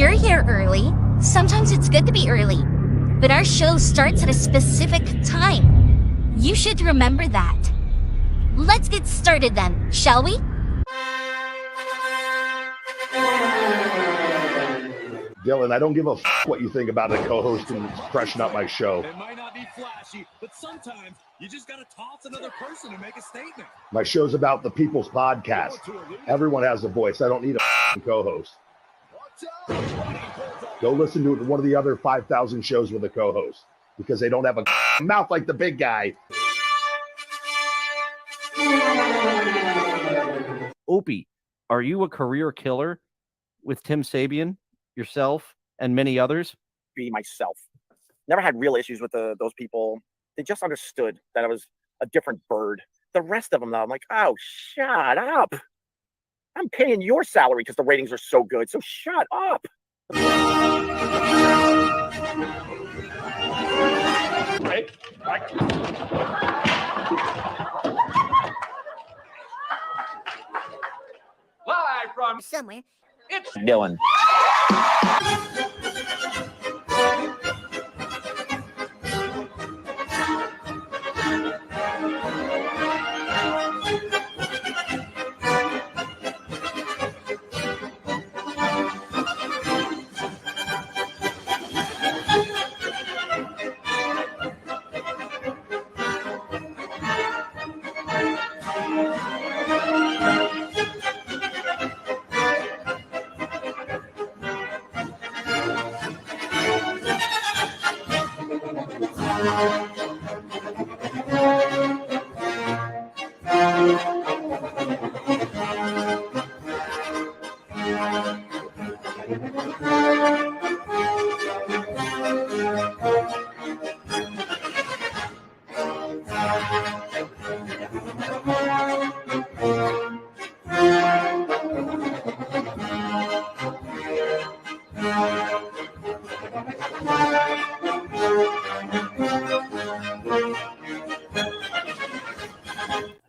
you're here early, sometimes it's good to be early. But our show starts at a specific time. You should remember that. Let's get started then, shall we? Dillon, I don't give a what you think about a co-host and freshen up my show. It might not be flashy, but sometimes you just got to toss another person to make a statement. My show's about the people's podcast. Everyone has a voice. I don't need a co-host. Go listen to one of the other 5,000 shows with a co-host because they don't have a mouth like the big guy. Opie, are you a career killer with Tim Sabian, yourself, and many others? Be myself. Never had real issues with those people. They just understood that I was a different bird. The rest of them, though, I'm like, oh, shut up. I'm paying your salary because the ratings are so good, so shut up. Right. Live from Somewhere. it's Dillon.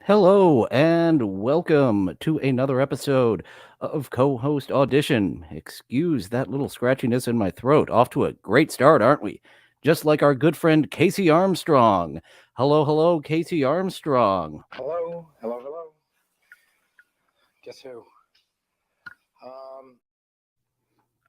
Hello and welcome to another episode of Co-Host Audition. Excuse that little scratchiness in my throat. Off to a great start, aren't we? Just like our good friend Casey Armstrong. Hello, Casey Armstrong. Hello. Guess who?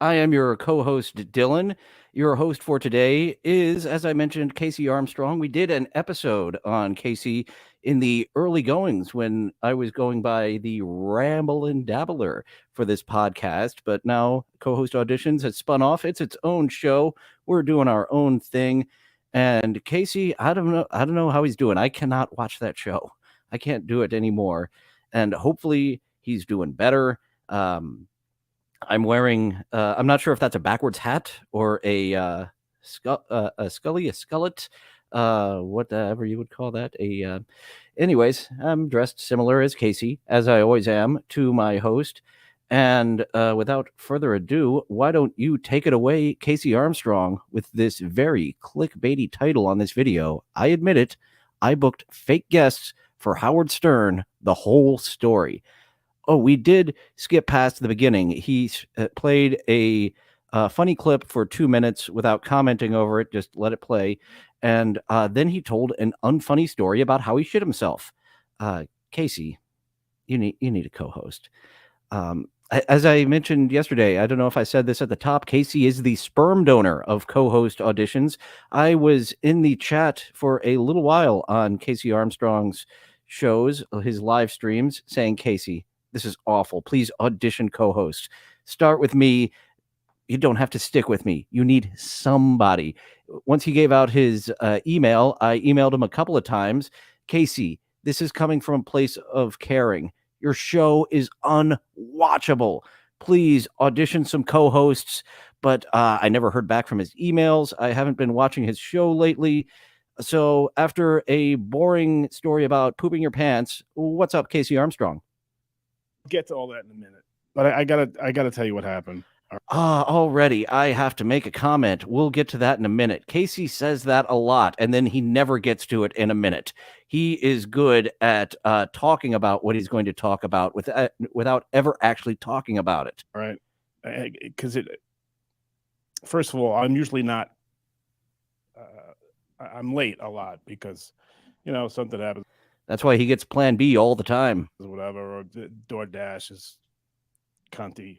I am your co-host, Dillon. Your host for today is, as I mentioned, Casey Armstrong. We did an episode on Casey in the early goings when I was going by the Ramble and Dabbler for this podcast, but now Co-Host Auditions has spun off. It's its own show. We're doing our own thing. And Casey, I don't know how he's doing. I cannot watch that show. I can't do it anymore. And hopefully he's doing better. I'm wearing, I'm not sure if that's a backwards hat or a skullet, whatever you would call that. Anyways, I'm dressed similar as Casey, as I always am, to my host. And without further ado, why don't you take it away, Casey Armstrong, with this very clickbaity title on this video. I admit it, I booked fake guests for Howard Stern, the whole story. Oh, we did skip past the beginning. He played a funny clip for 2 minutes without commenting over it. Just let it play. And then he told an unfunny story about how he shit himself. Casey, you need a co-host. As I mentioned yesterday, I don't know if I said this at the top, Casey is the sperm donor of Co-Host Auditions. I was in the chat for a little while on Casey Armstrong's shows, his live streams, saying, Casey, this is awful. Please audition co-host. Start with me. You don't have to stick with me. You need somebody. Once he gave out his email, I emailed him a couple of times. Casey, this is coming from a place of caring. Your show is unwatchable. Please audition some co-hosts. But I never heard back from his emails. I haven't been watching his show lately. So after a boring story about pooping your pants, what's up, Casey Armstrong? Get to all that in a minute, but I gotta tell you what happened. Already, I have to make a comment. We'll get to that in a minute. Casey says that a lot, and then he never gets to it in a minute. He is good at talking about what he's going to talk about without ever actually talking about it. All right, because First of all, I'm usually not. I'm late a lot because, something happens, That's why he gets Plan B all the time. whatever, or DoorDash is cunty.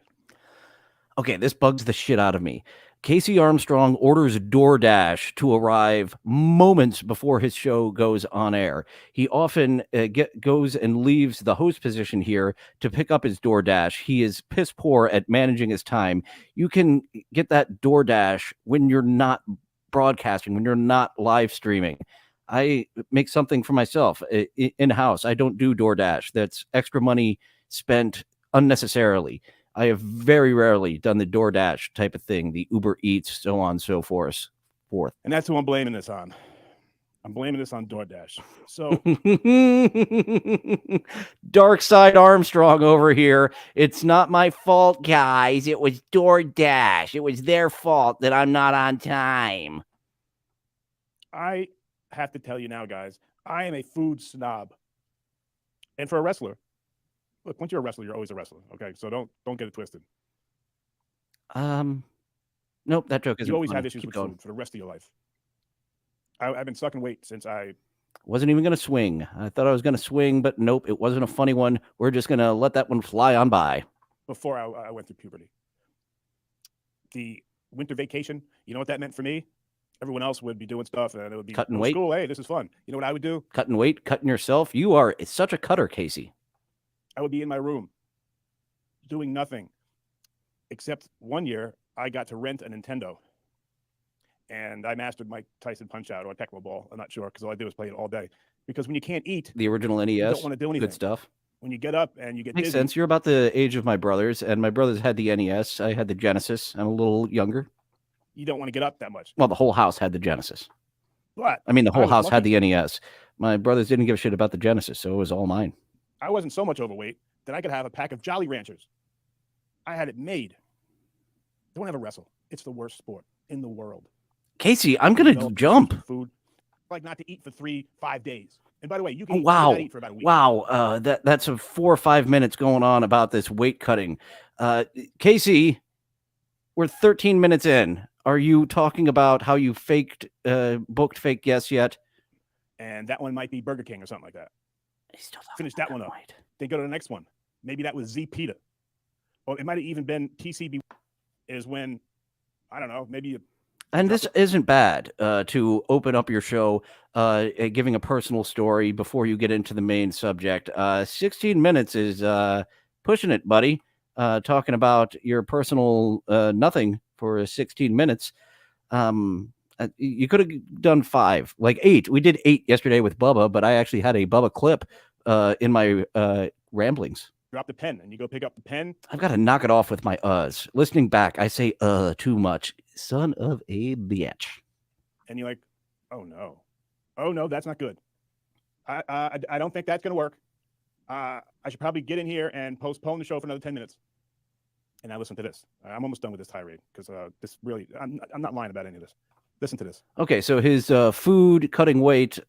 Okay, this bugs the shit out of me. Casey Armstrong orders DoorDash to arrive moments before his show goes on air. He often goes and leaves the host position here to pick up his DoorDash. He is piss poor at managing his time. You can get that DoorDash when you're not broadcasting, when you're not live streaming. I make something for myself in-house. I don't do DoorDash. That's extra money spent unnecessarily. I have very rarely done the DoorDash type of thing, the Uber Eats, so on and so forth. And that's who I'm blaming this on. I'm blaming this on DoorDash. So Dark Side Armstrong over here. It's not my fault, guys. It was DoorDash. It was their fault that I'm not on time. I have to tell you now, guys, I am a food snob. And for a wrestler, look, once you're a wrestler, you're always a wrestler. Okay, so don't get it twisted. Nope, that joke isn't You always funny. have issues Keep with going. food for the rest of your life. I've been sucking weight since I wasn't even going to swing. I thought I was going to swing, but nope, it wasn't a funny one. We're just going to let that one fly on by. Before I went through puberty. The winter vacation, you know what that meant for me? Everyone else would be doing stuff, and it would be cutting weight. School. Hey, this is fun. You know what I would do? Cutting weight, cutting yourself. You are such a cutter, Casey. I would be in my room doing nothing, except one year I got to rent a Nintendo. And I mastered Mike Tyson Punch-Out or Tecmo Ball. I'm not sure, because all I did was play it all day. Because when you can't eat, the original NES, you don't want to do anything. Good stuff. When you get up and you get Makes dizzy, sense. You're about the age of my brothers, and my brothers had the NES. I had the Genesis. I'm a little younger. You don't want to get up that much. Well, the whole house had the Genesis. But I mean, the whole house lucky. had the NES. My brothers didn't give a shit about the Genesis, so it was all mine. I wasn't so much overweight that I could have a pack of Jolly Ranchers. I had it made. Don't ever wrestle. It's the worst sport in the world. Casey, I'm going to jump. Food, like not to eat for 3-5 days. And by the way, you can eat for about a week. Wow. That's a 4 or 5 minutes going on about this weight cutting. Casey, we're 13 minutes in. Are you talking about how you booked fake guests yet? And that one might be Burger King or something like that. Finish that one up. Right. Then go to the next one. Maybe that was Z Pita. Or it might have even been TCB is when, I don't know, maybe. And this isn't bad to open up your show, giving a personal story before you get into the main subject. 16 minutes is pushing it, buddy. Talking about your personal nothing for 16 minutes. You could have done 5, like 8. We did 8 yesterday with Bubba, but I actually had a Bubba clip in my ramblings. Drop the pen and you go pick up the pen. I've got to knock it off with my uhs. Listening back, I say too much. Son of a bitch. And you're like, oh no, that's not good. I don't think that's gonna work. I should probably get in here and postpone the show for another 10 minutes. And now listen to this. I'm almost done with this tirade because this really, I'm not lying about any of this. Listen to this. Okay, so his food cutting weight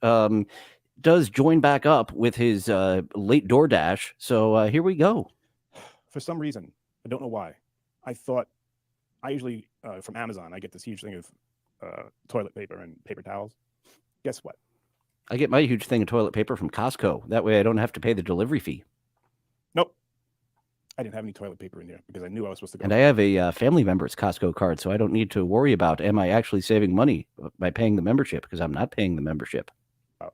does join back up with his late DoorDash. So here we go. For some reason, I don't know why. I thought I usually from Amazon I get this huge thing of toilet paper and paper towels. Guess what? I get my huge thing of toilet paper from Costco. That way I don't have to pay the delivery fee. Nope. I didn't have any toilet paper in there because I knew I was supposed to go. And I have a family member's Costco card, so I don't need to worry about, am I actually saving money by paying the membership? Because I'm not paying the membership. Oh.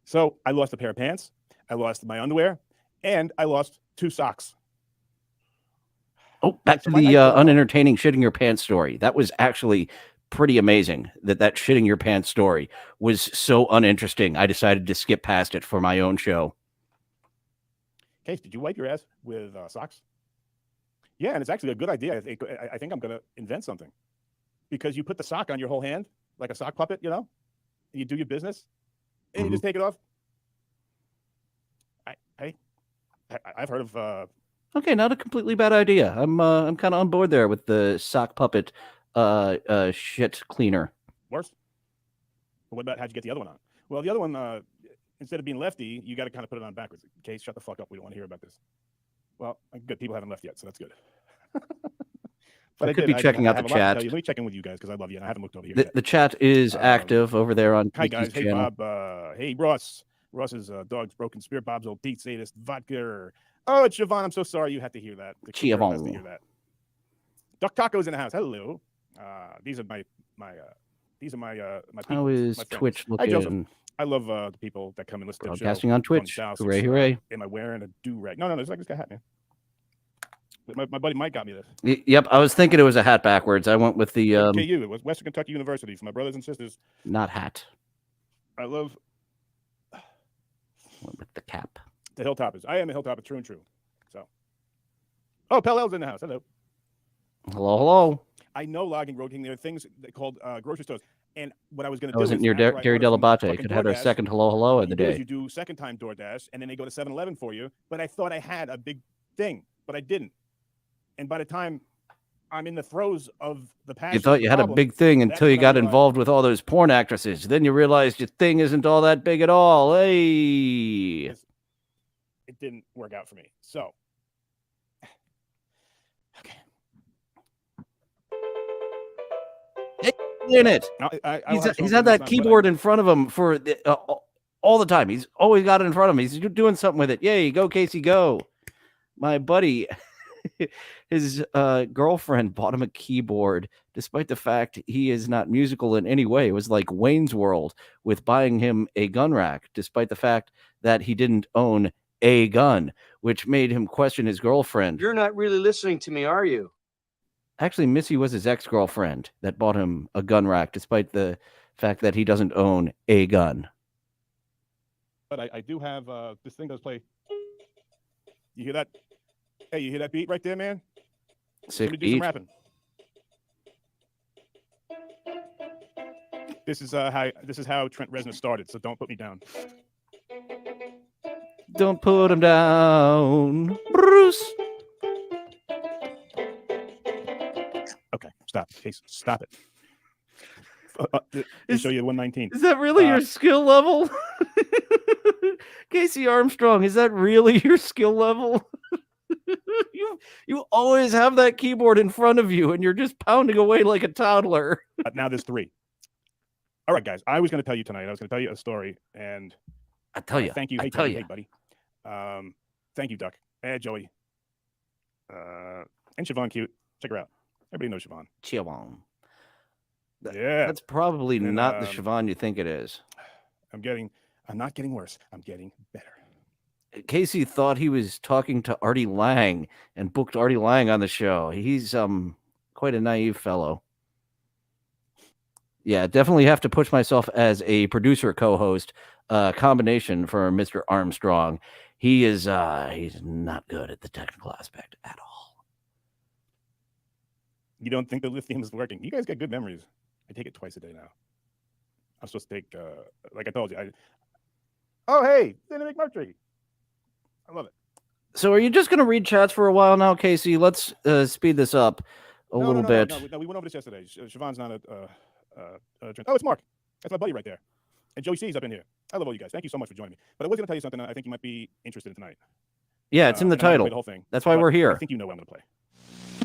So I lost a pair of pants, I lost my underwear, and I lost 2 socks. Oh, back to the unentertaining shitting your pants story. That was actually pretty amazing that shitting your pants story was so uninteresting. I decided to skip past it for my own show. Case, did you wipe your ass with socks? Yeah, and it's actually a good idea. I think I'm going to invent something. Because you put the sock on your whole hand, like a sock puppet, and you do your business, and you just take it off. I've heard of... Okay, not a completely bad idea. I'm kind of on board there with the sock puppet shit cleaner. Worse? But what about how'd you get the other one on? Well, the other one... instead of being lefty, you got to kind of put it on backwards. Case, shut the fuck up. We don't want to hear about this. Well, good. People haven't left yet, so that's good. But I could be checking out the chat. Let me check in with you guys because I love you and I haven't looked over here The chat is active over there on Hi Casey's guys. Hey channel. Bob. Hey Ross. Ross's dog's broken spirit. Bob's old Pete sadist vodka. Oh, it's Siobhan. I'm so sorry you had to hear that. The girl has to hear that. Duck Tacos in the house. Hello. These are my people, How is my friends. Twitch Hi, Joseph. looking? I love the people that come and listen to the show. Broadcasting on Twitch. Hooray, hooray. Am I wearing a do-rag? No, it's like this guy hat, man. My buddy Mike got me this. Yep, I was thinking it was a hat backwards. I went with the KU. It was Western Kentucky University for my brothers and sisters. Not hat. I love Went with the cap. the Hilltoppers. I am a Hilltopper, true and true. So, oh, Pell-L's in the house. Hello. Hello. I know Logging Road King. There are things called grocery stores. And what I was going to I do wasn't is near after I Gary order from Delabate. fucking Could have had our DoorDash, second hello what of the you do is day. You do second time DoorDash, and then they go to 7-Eleven for you. But I thought I had a big thing, but I didn't. And by the time I'm in the throes of the passion, You thought you had a big thing until you got involved with all those porn actresses. Then you realized your thing isn't all that big at all. Hey. It didn't work out for me. So, okay. In it. He's had that keyboard in front of him for all the time. He's always got it in front of him. He's doing something with it. Yay, go Casey, go. My buddy, his girlfriend bought him a keyboard, despite the fact he is not musical in any way. It was like Wayne's World with buying him a gun rack, despite the fact that he didn't own a gun, which made him question his girlfriend. You're not really listening to me, are you? Actually, Missy was his ex-girlfriend that bought him a gun rack, despite the fact that he doesn't own a gun. But I do have this thing does play. You hear that? Hey, you hear that beat right there, man? Sick Let me do beat. some rapping. This is how Trent Reznor started. So don't put me down. Don't put him down, Bruce. Okay, stop. Case, stop it. I'll show you 119. Is that really your skill level? Casey Armstrong, is that really your skill level? You always have that keyboard in front of you and you're just pounding away like a toddler. Now there's 3. All right, guys. I was going to tell you tonight. I was going to tell you a story, and I tell you. Thank you. Hey, tell you. Hey, buddy. Thank you, Duck. Hey, Joey. And Siobhan Cute. Check her out. Everybody knows Siobhan. Siobhan. Yeah. That's probably not the Siobhan you think it is. I'm not getting worse. I'm getting better. Casey thought he was talking to Artie Lang and booked Artie Lang on the show. He's quite a naive fellow. Yeah, definitely have to push myself as a producer co-host combination for Mr. Armstrong. He is he's not good at the technical aspect at all. You don't think the lithium is working? You guys got good memories. I take it twice a day now. I'm supposed to take, like I told you. Oh, hey, Dynamic Mercury. I love it. So are you just going to read chats for a while now, Casey? Let's speed this up a little bit. No, we went over this yesterday. Siobhan's not oh, it's Mark. That's my buddy right there. And Joey C's up in here. I love all you guys. Thank you so much for joining me. But I was going to tell you something I think you might be interested in tonight. Yeah, it's in the title. The whole thing. That's why we're here. I think you know what I'm going to play.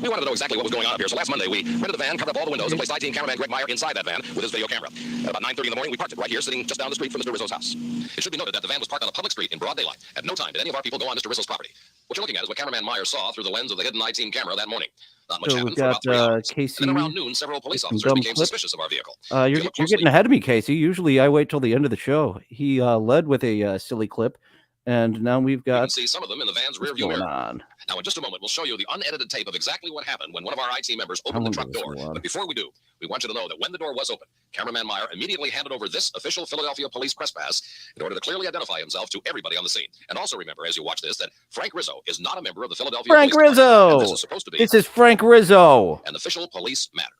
We wanted to know exactly what was going on up here, so last Monday we rented the van, covered up all the windows, and placed IT and cameraman Greg Meyer inside that van with his video camera. At about 9:30 in the morning, we parked it right here, sitting just down the street from Mr. Rizzo's house. It should be noted that the van was parked on a public street in broad daylight. At no time did any of our people go on Mr. Rizzo's property. What you're looking at is what cameraman Meyer saw through the lens of the hidden IT camera that morning. Not much happened for about 3 hours. Casey, and then around noon, several police officers became suspicious of our vehicle. You're getting ahead of me, Casey. Usually I wait till the end of the show. He led with a silly clip, and now we've got. You can see some of them in the van's rear view mirror. Now, in just a moment, we'll show you the unedited tape of exactly what happened when one of our IT members opened the truck door. But before we do, we want you to know that when the door was open, cameraman Meyer immediately handed over this official Philadelphia Police press pass in order to clearly identify himself to everybody on the scene. And also remember, as you watch this, that Frank Rizzo is not a member of the Philadelphia Frank Police Rizzo! Department, and this is supposed to be. This is Frank Rizzo. An official police matter.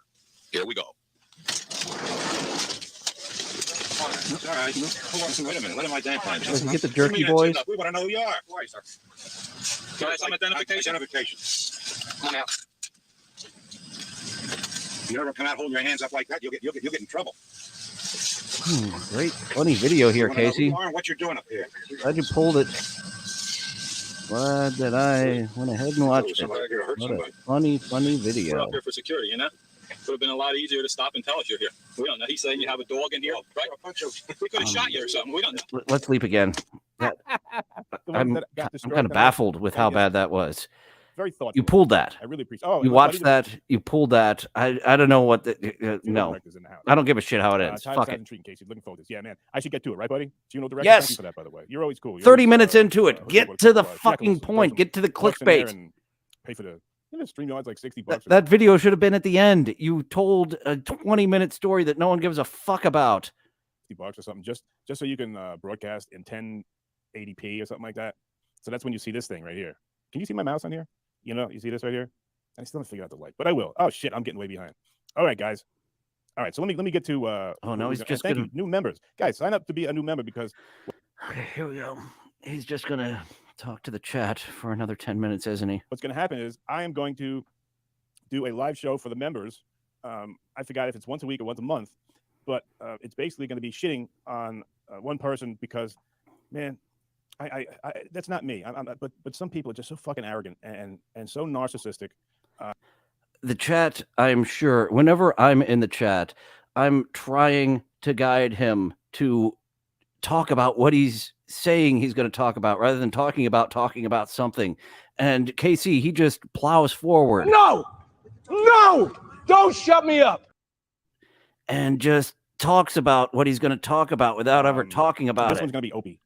Here we go. All right. Wait a minute. What am I identifying? Get the jerky boys. We want to know who you are. Why, sir? Guys, some identification. Come on out. You ever come out holding your hands up like that, you'll get in trouble. Great, funny video here, Casey. What you're doing up here? Glad you pulled it. glad that I went ahead and watched it. What a funny We're video. up here for security, you know? Would have been a lot easier to stop and tell us you're here. We don't know. He's saying you have a dog in here, right? We could have shot you or something. We don't know. Let's leap again. The ones I'm that got kind destroyed, of baffled with how yes. bad that was. Very thoughtful. You pulled that. I really appreciate. Oh, You my buddy watched that. You pulled that. I don't know what. No, director's in the house. I don't give a shit how it ends. Tyler Fuck Simon it. Treating Casey. Looking forward to this. Yeah, man. I should get to it, right, buddy? So you know director. Yes. Thank you for that, by the way. You're always cool. You're 30 always, minutes into it. Get to the fucking Jekyll's, point. Get to the bucks in there clickbait. and pay for the StreamYard's like $60. That video should have been at the end. You told a 20-minute story that no one gives a fuck about. $60 or something, just so you can broadcast in 1080p or something like that. So that's when you see this thing right here. Can you see my mouse on here? You know, you see this right here? I still haven't figured out the light, but I will. Oh shit, I'm getting way behind. All right, guys. All right, so let me get to. Oh no, he's just thank gonna you, new members, guys. Sign up to be a new member because. Okay, here we go. He's just gonna talk to the chat for another 10 minutes, isn't he? What's going to happen is I am going to do a live show for the members. I forgot if it's once a week or once a month, but it's basically going to be shitting on one person because, man, I that's not me. But some people are just so fucking arrogant and so narcissistic. The chat, I'm sure, whenever I'm in the chat, I'm trying to guide him to talk about what he's saying he's going to talk about rather than talking about something. And KC, he just plows forward. No, don't shut me up. And just talks about what he's going to talk about without ever talking about this it. One's going to be Opie.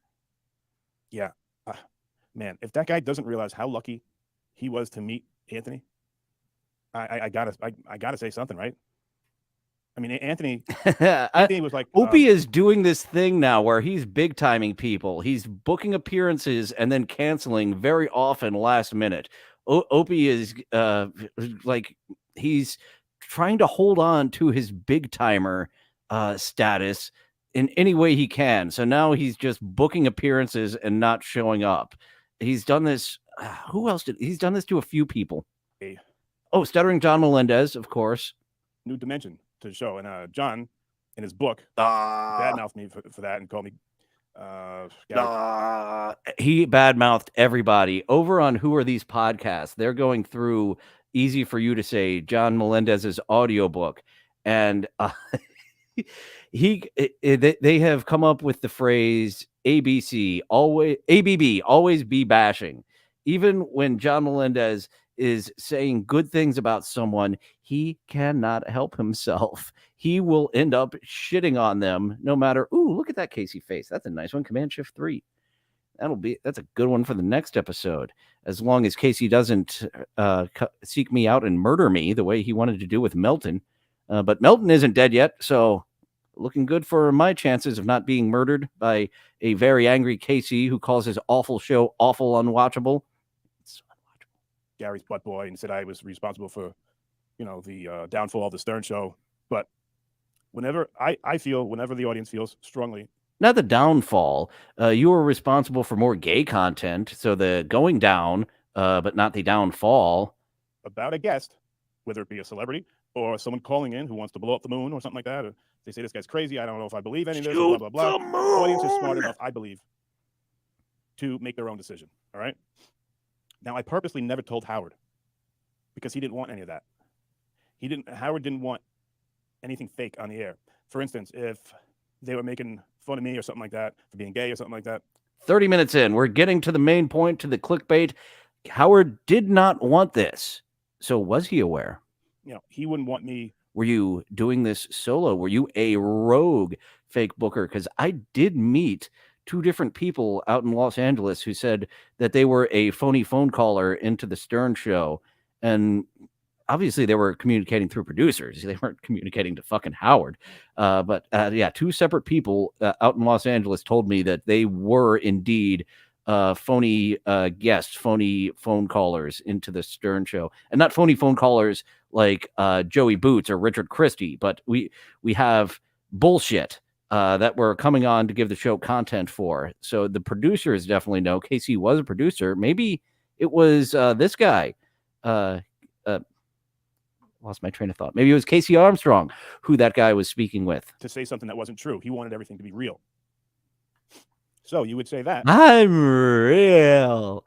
Yeah. Man, if that guy doesn't realize how lucky he was to meet Anthony, I gotta say something, right? I mean, Anthony was like, Opie is doing this thing now where he's big timing people. He's booking appearances and then canceling very often last minute. Opie is like he's trying to hold on to his big timer status in any way he can. So now he's just booking appearances and not showing up. He's done this. Who else he's done this to a few people? Oh, Stuttering John Melendez, of course. New dimension to the show. And John, in his book, badmouthed me for that and called me. He badmouthed everybody over on Who Are These Podcasts. They're going through Easy for You to Say, John Melendez's audiobook. And they have come up with the phrase ABB, always be bashing. Even when John Melendez is saying good things about someone, he cannot help himself. He will end up shitting on them no matter. Ooh, look at that Casey face. That's a nice one. Command Shift 3. That's a good one for the next episode. As long as Casey doesn't seek me out and murder me the way he wanted to do with Melton. But Melton isn't dead yet, so looking good for my chances of not being murdered by a very angry Casey who calls his awful show awful unwatchable. Gary's butt boy and said I was responsible for, the downfall of the Stern Show. But whenever whenever the audience feels strongly. Not the downfall. You were responsible for more gay content. So the going down, but not the downfall. About a guest, whether it be a celebrity or someone calling in who wants to blow up the moon or something like that. Or they say this guy's crazy. I don't know if I believe any of this. Blah, blah, blah. The audience is smart enough, I believe, to make their own decision. All right. Now, I purposely never told Howard because he didn't want any of that. Howard didn't want anything fake on the air. For instance, if they were making fun of me or something like that for being gay or something like that. 30 minutes in, we're getting to the main point, to the clickbait. Howard did not want this. So was he aware? He wouldn't want me. Were you doing this solo? Were you a rogue fake booker? Because I did meet two different people out in Los Angeles who said that they were a phony phone caller into the Stern Show. And obviously they were communicating through producers. They weren't communicating to fucking Howard. But two separate people out in Los Angeles told me that they were indeed phony guests, phony phone callers into the Stern Show. And not phony phone callers like Joey Boots or Richard Christie, but we have bullshit that we're coming on to give the show content for. So the producers definitely know. Casey was a producer. Maybe it was this guy. Lost my train of thought. Maybe it was Casey Armstrong who that guy was speaking with. To say something that wasn't true. He wanted everything to be real. So you would say that. I'm real.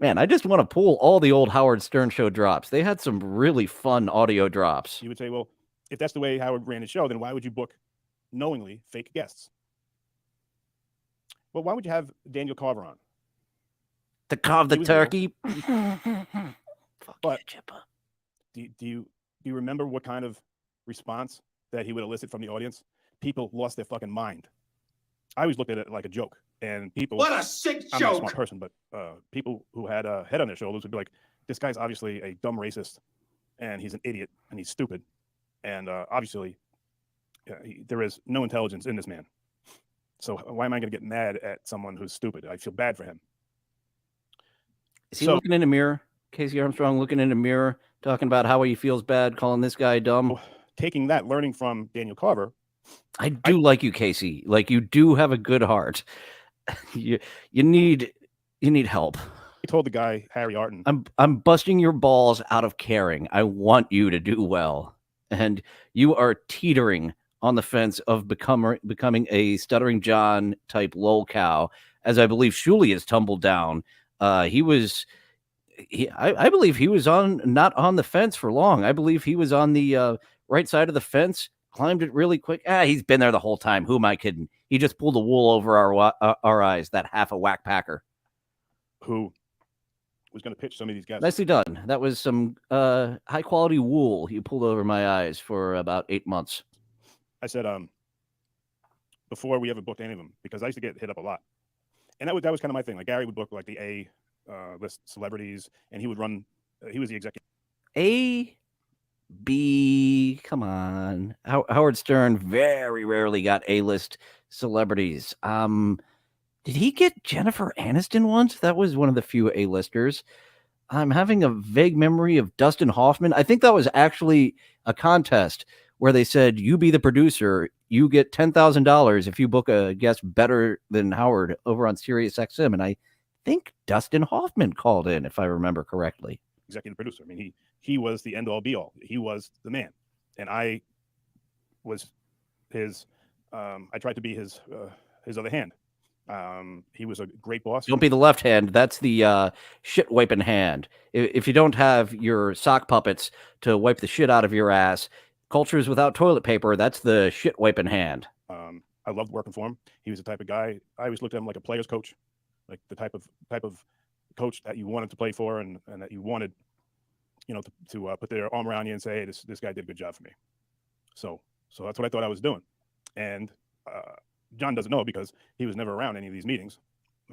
Man, I just want to pull all the old Howard Stern show drops. They had some really fun audio drops. You would say, well, if that's the way Howard ran his show, then why would you book knowingly fake guests? Well, why would you have Daniel Carver on? To carve the turkey. But do you remember what kind of response that he would elicit from the audience? People lost their fucking mind. I always looked at it like a joke. And people, What a sick I'm not a joke. smart person, but people who had a head on their shoulders would be like, this guy's obviously a dumb racist, and he's an idiot, and he's stupid. And obviously, there is no intelligence in this man. So why am I going to get mad at someone who's stupid? I feel bad for him. Is he looking in the mirror? Casey Armstrong looking in the mirror, talking about how he feels bad, calling this guy dumb? Taking that, learning from Daniel Carver. I do like you, Casey. Like, you do have a good heart. you need help. I told the guy, Harry Arton. I'm busting your balls out of caring. I want you to do well. And you are teetering on the fence of becoming a Stuttering John type lol cow, as I believe Shuley has tumbled down. I believe he was not on the fence for long. I believe he was on the right side of the fence, climbed it really quick. He's been there the whole time. Who am I kidding? He just pulled the wool over our eyes, that half a whack packer. Who was going to pitch some of these guys. Nicely done. That was some high quality wool you pulled over my eyes for about 8 months. I said, before we ever booked any of them, because I used to get hit up a lot. And that was kind of my thing. Like, Gary would book like the A list celebrities, and he would run, he was the executive. A, B, come on. Howard Stern very rarely got A-list celebrities. Did he get Jennifer Aniston once? That was one of the few A-listers. I'm having a vague memory of Dustin Hoffman. I think that was actually a contest where they said, you be the producer, you get $10,000 if you book a guest better than Howard over on Sirius XM. And I think Dustin Hoffman called in, if I remember correctly. Executive producer. I mean, he was the end all be all. He was the man. And I was his, I tried to be his other hand. He was a great boss. Don't be the left hand. That's the shit wiping hand. If you don't have your sock puppets to wipe the shit out of your ass, cultures without toilet paper, that's the shit wiping hand. I loved working for him. He was the type of guy, I always looked at him like a player's coach, like the type of coach that you wanted to play for, and that you wanted, to put their arm around you and say, hey, this guy did a good job for me. So that's what I thought I was doing. And John doesn't know, because he was never around any of these meetings.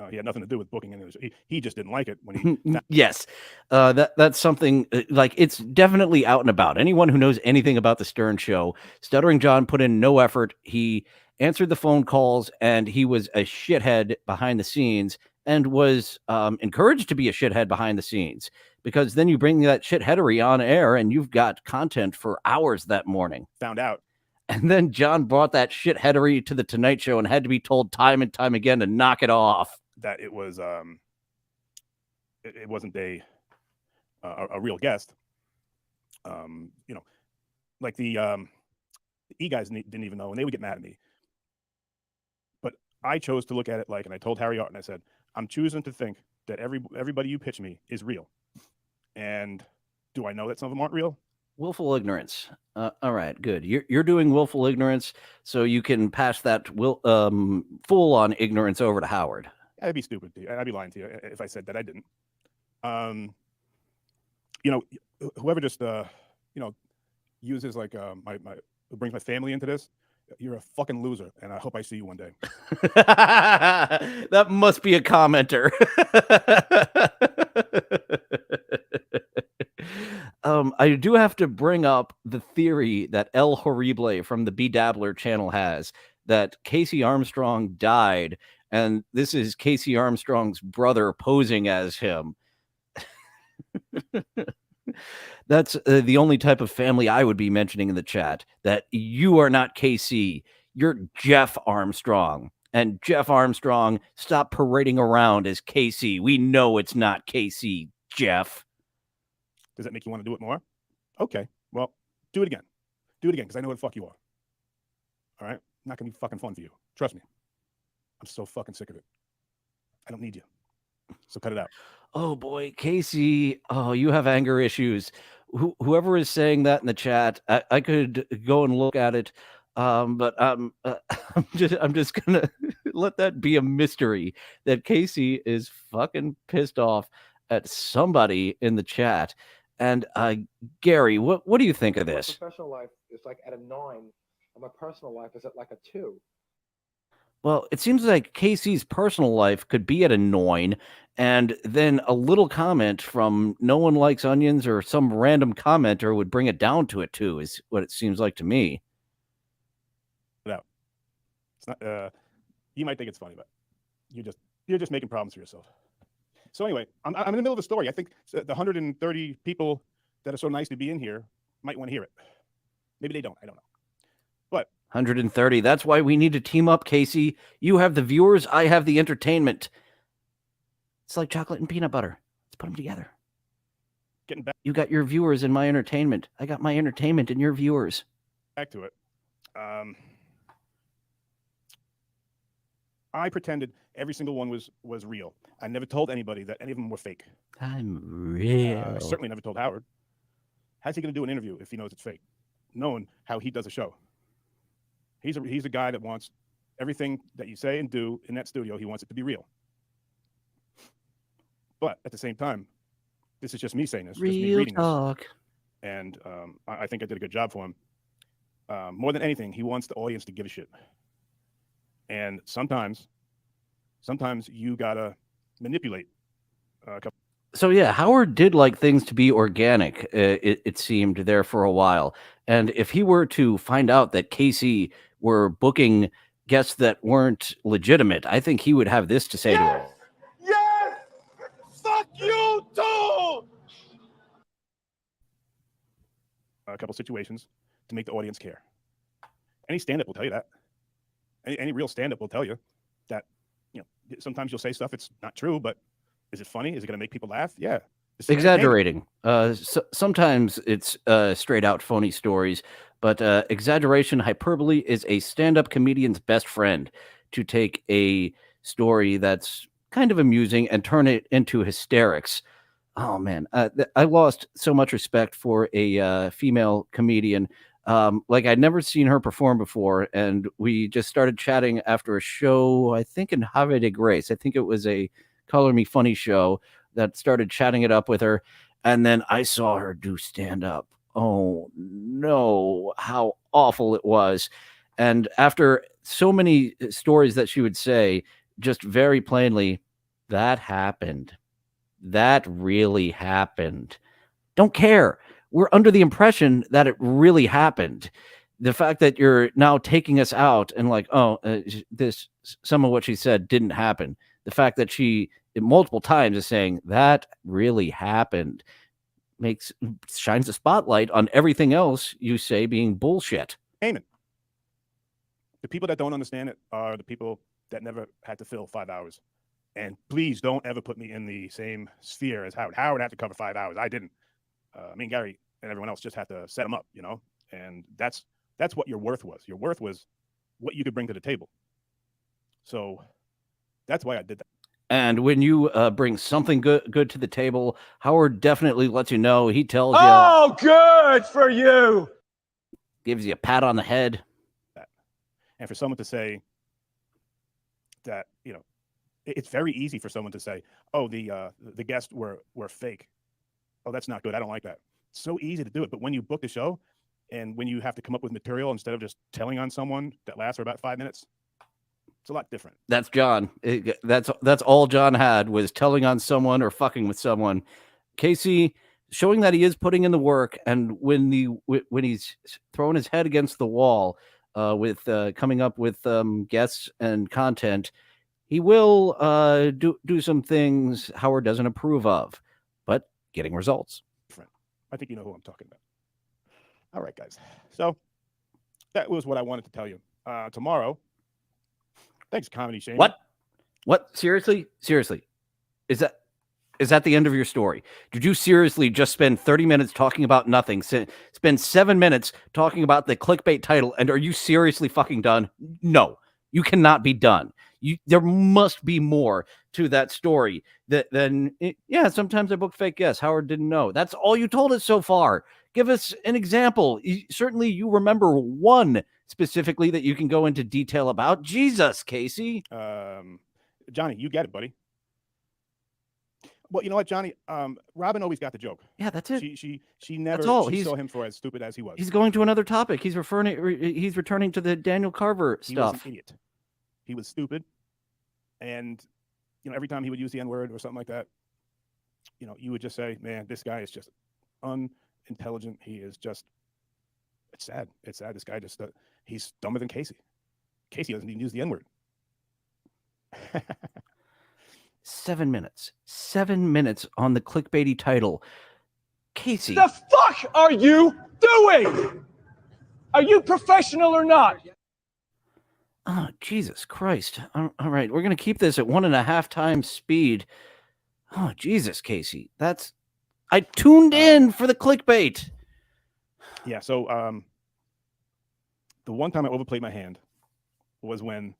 He had nothing to do with booking any of this. He just didn't like it when he. Yes, that's something like, it's definitely out and about. Anyone who knows anything about the Stern Show, Stuttering John put in no effort. He answered the phone calls, and he was a shithead behind the scenes, and was encouraged to be a shithead behind the scenes, because then you bring that shitheadery on air, and you've got content for hours that morning. Found out. And then John brought that shitheadery to the Tonight Show and had to be told time and time again to knock it off. That it was it wasn't a real guest. Like the E guys didn't even know, and they would get mad at me. But I chose to look at it like, and I told Harry Arton, I said, I'm choosing to think that everybody you pitch me is real. And do I know that some of them aren't real? Willful ignorance. All right, good. You're doing willful ignorance, so you can pass that full on ignorance over to Howard. I'd be stupid to you. I'd be lying to you if I said that I didn't. Whoever just uses like who brings my family into this, you're a fucking loser, and I hope I see you one day. That must be a commenter. I do have to bring up the theory that El Horrible from the Bedabbler channel has, that Casey Armstrong died, and this is Casey Armstrong's brother posing as him. That's the only type of family I would be mentioning in the chat, that you are not Casey, you're Jeff Armstrong. And Jeff Armstrong, stop parading around as Casey. We know it's not Casey, Jeff. Does that make you want to do it more? Okay, well, do it again. Do it again, because I know what the fuck you are. All right? Not going to be fucking fun for you. Trust me. I'm so fucking sick of it. I don't need you. So cut it out. Oh boy, Casey. Oh, you have anger issues. Whoever is saying that in the chat, I could go and look at it. But I'm just gonna let that be a mystery that Casey is fucking pissed off at somebody in the chat. And Gary, what do you think of this? My professional life is like at a 9, and my personal life is at like a 2. Well, it seems like Casey's personal life could be at a 9, and then a little comment from no one likes onions or some random commenter would bring it down to a 2, is what it seems like to me. No, it's not. You might think it's funny, but you're just making problems for yourself. So anyway, I'm in the middle of a story. I think the 130 people that are so nice to be in here might want to hear it. Maybe they don't. I don't know. But 130. That's why we need to team up, Casey. You have the viewers. I have the entertainment. It's like chocolate and peanut butter. Let's put them together. Getting back. You got your viewers and my entertainment. I got my entertainment and your viewers. Back to it. I pretended every single one was real. I never told anybody that any of them were fake. I'm real. I certainly never told Howard. How's he going to do an interview if he knows it's fake? Knowing how he does a show. He's a guy that wants everything that you say and do in that studio. He wants it to be real. But at the same time, this is just me saying this. Real just me reading talk. This. And I think I did a good job for him. More than anything, he wants the audience to give a shit. And sometimes you gotta manipulate. So yeah, Howard did like things to be organic. It seemed there for a while, and if he were to find out that Casey were booking guests that weren't legitimate, I think he would have this to say to her. Yes! Fuck you too! A couple situations to make the audience care. Any stand-up will tell you that. Any real stand-up will tell you that, sometimes you'll say stuff it's not true, but is it funny? Is it going to make people laugh? Yeah. Exaggerating. Sometimes it's straight out phony stories, but exaggeration, hyperbole is a stand-up comedian's best friend to take a story that's kind of amusing and turn it into hysterics. Oh man, I lost so much respect for a female comedian. Like I'd never seen her perform before, and we just started chatting after a show, I think in Havre de Grace. I think it was a Color Me Funny show that started chatting it up with her, and then I saw her do stand-up. Oh no, how awful it was. And after so many stories that she would say, just very plainly, that happened. That really happened. Don't care. We're under the impression that it really happened. The fact that you're now taking us out and like, some of what she said didn't happen. The fact that she multiple times is saying that really happened shines a spotlight on everything else you say being bullshit. Amen. The people that don't understand it are the people that never had to fill 5 hours. And please don't ever put me in the same sphere as Howard. Howard had to cover 5 hours. I didn't. Me and Gary and everyone else just had to set them up, and that's what your worth was. Your worth was what you could bring to the table. So that's why I did that. And when you bring something good to the table, Howard definitely lets you know. He tells you, "Oh, good for you." Gives you a pat on the head. And for someone to say that, it's very easy for someone to say, "Oh, the guests were fake." Oh, that's not good. I don't like that. It's so easy to do it, but when you book the show, and when you have to come up with material instead of just telling on someone that lasts for about 5 minutes, it's a lot different. That's John. That's all John had was telling on someone or fucking with someone. Casey showing that he is putting in the work, and when he's throwing his head against the wall with coming up with guests and content, he will do some things Howard doesn't approve of, but getting results. I think you know who I'm talking about. All right, guys. So that was what I wanted to tell you. Tomorrow. Thanks, Comedy Shane. What? Seriously? Is that the end of your story? Did you seriously just spend 30 minutes talking about nothing? Spend 7 minutes talking about the clickbait title, and are you seriously fucking done? No, you cannot be done. There must be more to that story yeah, sometimes I book fake guests. Howard didn't know. That's all you told us so far. Give us an example. Certainly you remember one specifically that you can go into detail about. Jesus, Casey. Johnny, you get it, buddy. Well, you know what, Johnny? Robin always got the joke. Yeah, that's it. She never saw him for as stupid as he was. He's going to another topic. He's returning to the Daniel Carver stuff. He was an idiot. He was stupid. And, every time he would use the N-word or something like that, you would just say, man, this guy is just unintelligent. He is just, it's sad. It's sad. This guy just, he's dumber than Casey. Casey doesn't even use the N-word. 7 minutes. 7 minutes on the clickbaity title. Casey. The fuck are you doing? Are you professional or not? Oh, Jesus Christ. All right. We're going to keep this at 1.5 times speed. Oh, Jesus, Casey. I tuned in for the clickbait. Yeah. So, the one time I overplayed my hand was when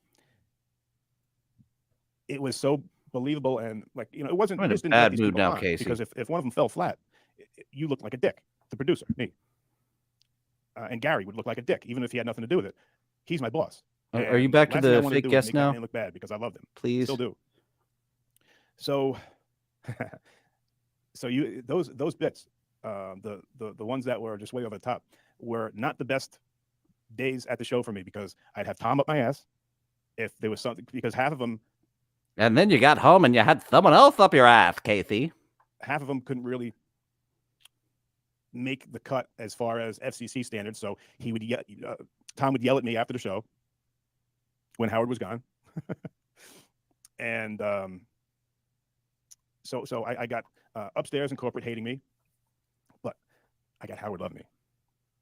it was so believable and it wasn't. I'm in a bad mood now, Casey. Because if one of them fell flat, you looked like a dick. The producer, me, and Gary would look like a dick, even if he had nothing to do with it. He's my boss. Are you back to the fake guest now? Look bad because I loved him. Please, still do. So, those bits, the ones that were just way over the top, were not the best days at the show for me because I'd have Tom up my ass if there was something, because half of them. And then you got home and you had someone else up your ass, Casey. Half of them couldn't really make the cut as far as FCC standards, so he would Tom would yell at me after the show when Howard was gone, and so I got upstairs in corporate hating me, but I got Howard loving me.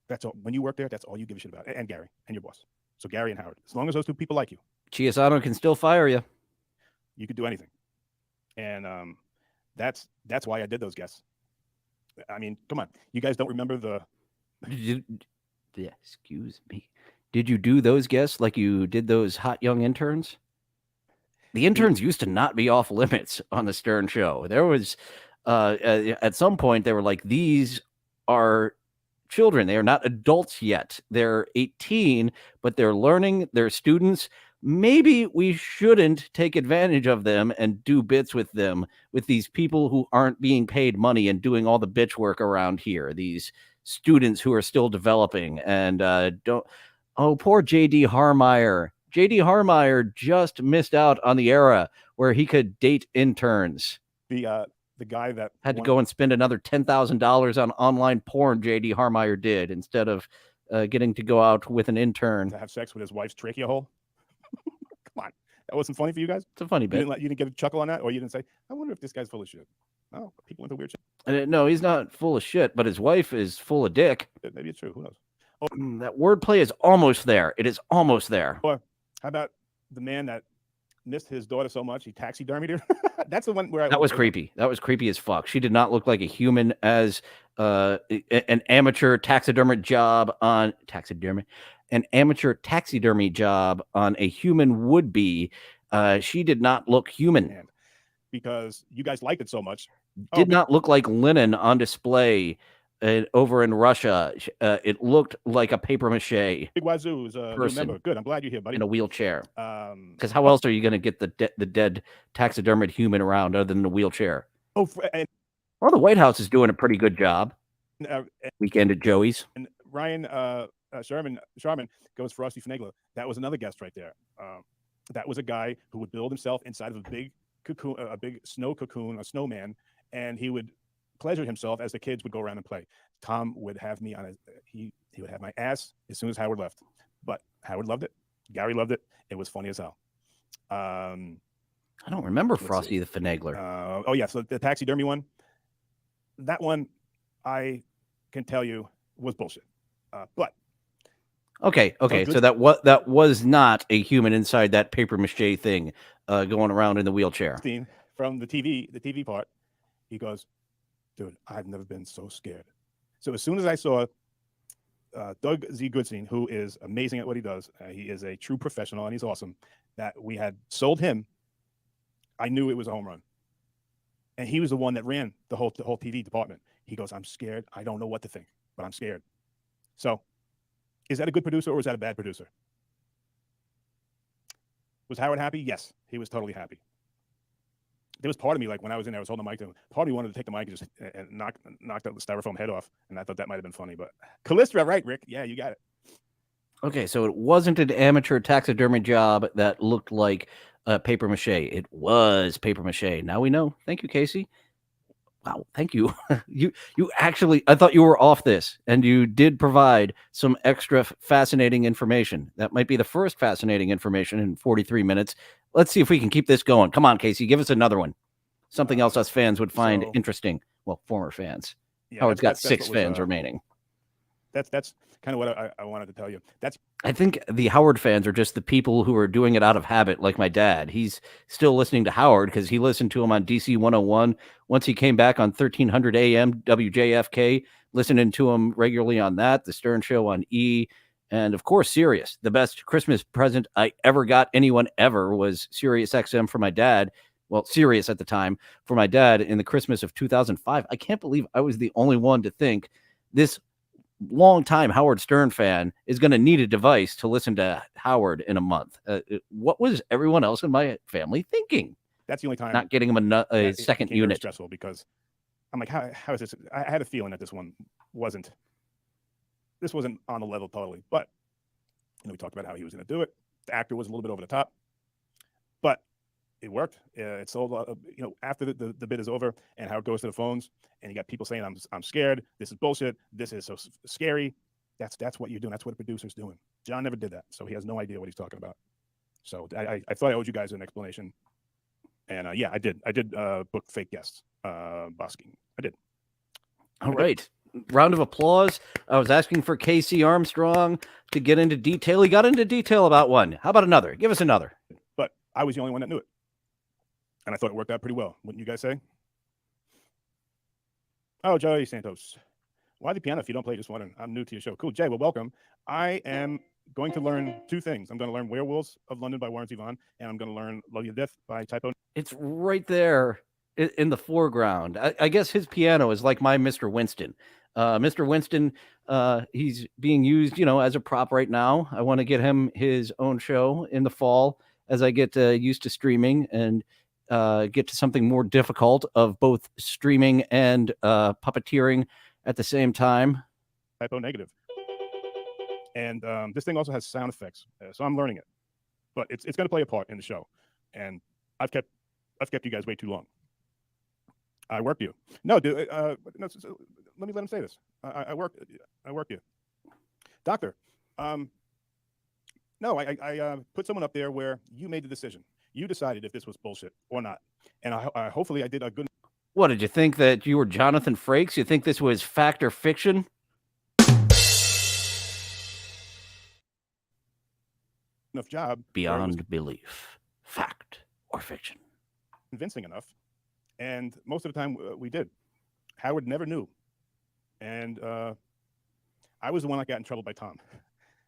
That's all. When you work there, that's all you give a shit about, and Gary and your boss. So Gary and Howard, as long as those two people like you, Chiasano can still fire you. You could do anything, and that's why I did those guests. I mean, come on, you guys don't remember the? Yeah, excuse me. Did you do those guests like you did those hot young interns? The interns used to not be off limits on the Stern Show. There was, at some point, they were like, these are children. They are not adults yet. They're 18, but they're learning. They're students. Maybe we shouldn't take advantage of them and do bits with them, with these people who aren't being paid money and doing all the bitch work around here. These students who are still developing and don't. Oh, poor J.D. Harmeyer. J.D. Harmeyer just missed out on the era where he could date interns. The guy that had to go and spend another $10,000 on online porn. J.D. Harmeyer did instead of getting to go out with an intern to have sex with his wife's trachea hole. Come on, that wasn't funny for you guys. It's a funny bit. You didn't get a chuckle on that, or you didn't say, "I wonder if this guy's full of shit." Oh, people into weird shit. No, he's not full of shit, but his wife is full of dick. Maybe it's true. Who knows? Oh, that wordplay is almost there. It is almost there. Or how about the man that missed his daughter so much he taxidermied her? That's the one where that was creepy. That was creepy as fuck. She did not look like a human as an amateur taxidermy job on an amateur taxidermy job on a human would be. She did not look human because you guys liked it so much. Did not look like linen on display over in Russia. It looked like a paper mache. Big Wazoo's remember. Good. I'm glad you're here, buddy. In a wheelchair. Because how else are you going to get the dead taxidermied human around other than a wheelchair? Oh, well, the White House is doing a pretty good job. Weekend at Joey's. And Ryan Sharman goes Frosty Finagler. That was another guest right there. That was a guy who would build himself inside of a big cocoon, a big snow cocoon, a snowman, and he would pleasure himself as the kids would go around and play. Tom would have me on he would have my ass as soon as Howard left, but Howard loved it. Gary loved it. It was funny as hell. I don't remember Frosty the Finagler. Oh yeah, so the taxidermy one, that one I can tell you was bullshit. But okay. So that was not a human inside that paper mache thing going around in the wheelchair. From the TV part, he goes, dude, I've never been so scared. So as soon as I saw Doug Z. Goodstein, who is amazing at what he does. He is a true professional, and he's awesome. That we had sold him, I knew it was a home run. And he was the one that ran the whole TV department. He goes, I'm scared. I don't know what to think, but I'm scared. So is that a good producer or is that a bad producer? Was Howard happy? Yes, he was totally happy. There was part of me, like when I was in there, I was holding the mic to him. Part of me wanted to take the mic and just knock the styrofoam head off. And I thought that might have been funny. But Callistra, right, Rick? Yeah, you got it. Okay, so it wasn't an amateur taxidermy job that looked like paper mache. It was paper mache. Now we know. Thank you, Casey. Wow, thank you. You actually, I thought you were off this, and you did provide some extra fascinating information. That might be the first fascinating information in 43 minutes. Let's see if we can keep this going. Come on, Casey, give us another one. Something else us fans would find interesting. Well, former fans. Yeah, Howard's got 6 fans remaining. That's kind of what I wanted to tell you. I think the Howard fans are just the people who are doing it out of habit, like my dad. He's still listening to Howard because he listened to him on DC 101. Once he came back on 1300 AM WJFK, listening to him regularly on that, the Stern Show on E, and of course Sirius. The best Christmas present I ever got anyone ever was Sirius XM for my dad. Well, Sirius at the time for my dad in the Christmas of 2005. I can't believe I was the only one to think this long-time Howard Stern fan is going to need a device to listen to Howard in a month. What was everyone else in my family thinking? That's the only time. Not getting him a second unit. Stressful because I'm like, how is this? I had a feeling that this one wasn't on the level totally. But we talked about how he was going to do it. The actor was a little bit over the top, but it worked. It sold. After the bid is over and how it goes to the phones, and you got people saying, "I'm scared. This is bullshit. This is so scary." That's what you're doing. That's what a producer's doing. John never did that, so he has no idea what he's talking about. So I thought I owed you guys an explanation, and yeah, I did. I did book fake guests, busking. I did. All right. Round of applause. I was asking for Casey Armstrong to get into detail. He got into detail about one. How about another? Give us another. But I was the only one that knew it. And I thought it worked out pretty well. Wouldn't you guys say? Oh, Joey Santos. Why the piano if you don't play just one? I'm new to your show. Cool. Jay, well, welcome. I am going to learn 2 things. I'm going to learn Werewolves of London by Warren Zevon, and I'm going to learn Love You to Death by Typo. It's right there in the foreground. I guess his piano is like my Mr. Winston. Mr. Winston, he's being used, as a prop right now. I want to get him his own show in the fall as I get used to streaming and get to something more difficult of both streaming and puppeteering at the same time. Typo negative. And this thing also has sound effects, so I'm learning it. But it's going to play a part in the show, and I've kept you guys way too long. I work you. No, dude. No, let me let him say this. I work you, Doctor. No, I put someone up there where you made the decision. You decided if this was bullshit or not, and I hopefully I did a good. What did you think that you were Jonathan Frakes? You think this was fact or fiction? Enough job beyond belief, fact or fiction. Convincing enough, and most of the time we did. Howard never knew, and I was the one that got in trouble by Tom,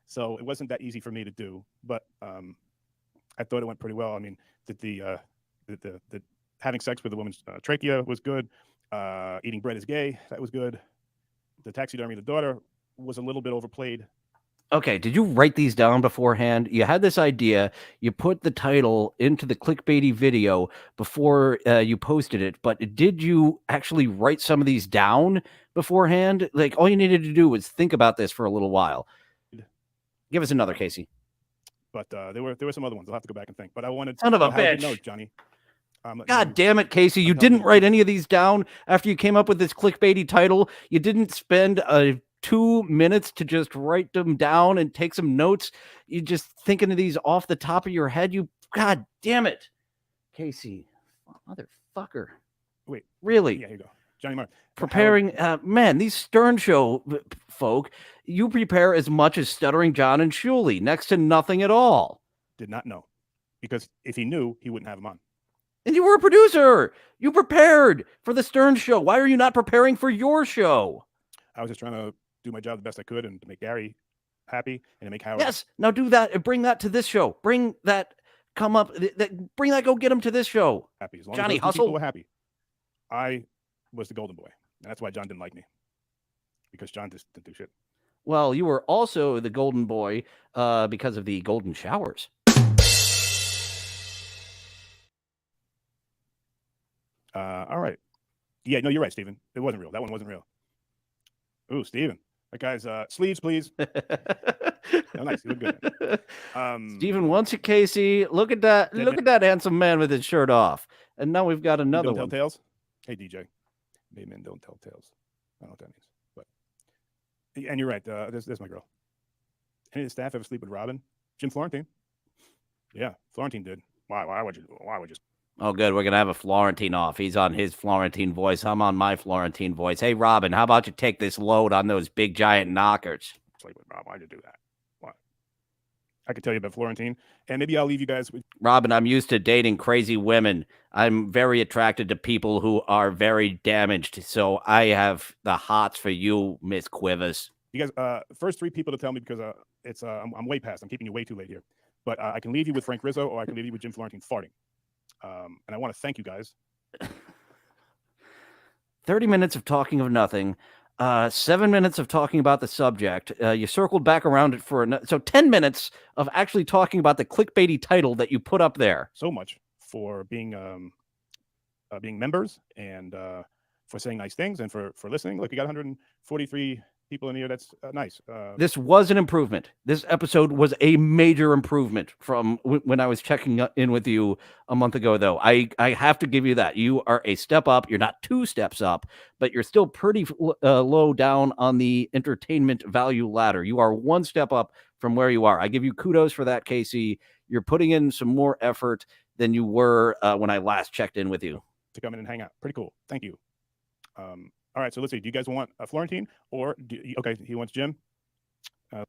so it wasn't that easy for me to do. But I thought it went pretty well. I mean, the having sex with a woman's trachea was good. Eating bread is gay. That was good. The taxidermy of the daughter was a little bit overplayed. Okay, did you write these down beforehand? You had this idea. You put the title into the clickbaity video before you posted it, but did you actually write some of these down beforehand? Like, all you needed to do was think about this for a little while. Give us another, Casey. But there were some other ones. I'll have to go back and think. But I wanted son of a bitch, note, Johnny. God damn it, Casey! You didn't write any of these down after you came up with this clickbaity title. You didn't spend 2 minutes to just write them down and take some notes. You just thinking of these off the top of your head. You, God damn it, Casey, motherfucker. Wait, really? Yeah, here you go, Johnny Marr. Preparing, man, these Stern Show folk, you prepare as much as Stuttering John and Shuley, next to nothing at all. Did not know, because if he knew, he wouldn't have him on. And you were a producer. You prepared for the Stern Show. Why are you not preparing for your show? I was just trying to do my job the best I could and to make Gary happy and to make Howard. Yes. Now do that and bring that to this show. Bring that. Come up. Bring that. Go get him to this show. Happy. As long Johnny as those two Hustle people were happy. I was the golden boy. And that's why John didn't like me. Because John just didn't do shit. Well, you were also the golden boy because of the golden showers. All right. Yeah, no, you're right, Steven. It wasn't real. That one wasn't real. Ooh, Steven. That guy's sleeves, please. Oh, nice. You look good. Steven wants it, Casey. Look at that. Look at that handsome man with his shirt off. And now we've got another don't one. Tell tales? Hey, DJ. Made men don't tell tales. I don't know what that means. But and you're right. There's my girl. Any of the staff ever sleep with Robin? Jim Florentine. Yeah, Florentine did. Why would you? Oh, good. We're going to have a Florentine off. He's on his Florentine voice. I'm on my Florentine voice. Hey, Robin, how about you take this load on those big giant knockers? Sleep with Rob. Why'd you do that? What? I could tell you about Florentine, and maybe I'll leave you guys with. Robin, I'm used to dating crazy women. I'm very attracted to people who are very damaged. So I have the hots for you, Miss Quivers. You guys, first three people to tell me because it's I'm way past. I'm keeping you way too late here. But I can leave you with Frank Rizzo, or I can leave you with Jim Florentine farting. And I want to thank you guys. 30 minutes of talking of nothing. 7 minutes of talking about the subject. You circled back around it for so 10 minutes of actually talking about the clickbaity title that you put up there. So much for being members and for saying nice things and for listening. Look, you got 143 people in here. That's nice. This was an improvement. This episode was a major improvement from when I was checking in with you a month ago, though. I have to give you that. You are a step up. You're not 2 steps up, but you're still pretty low down on the entertainment value ladder. You are 1 step up from where you are. I give you kudos for that, Casey. You're putting in some more effort than you were when I last checked in with you. To come in and hang out. Pretty cool. Thank you. All right, so let's see. Do you guys want Florentine or okay? He wants Jim.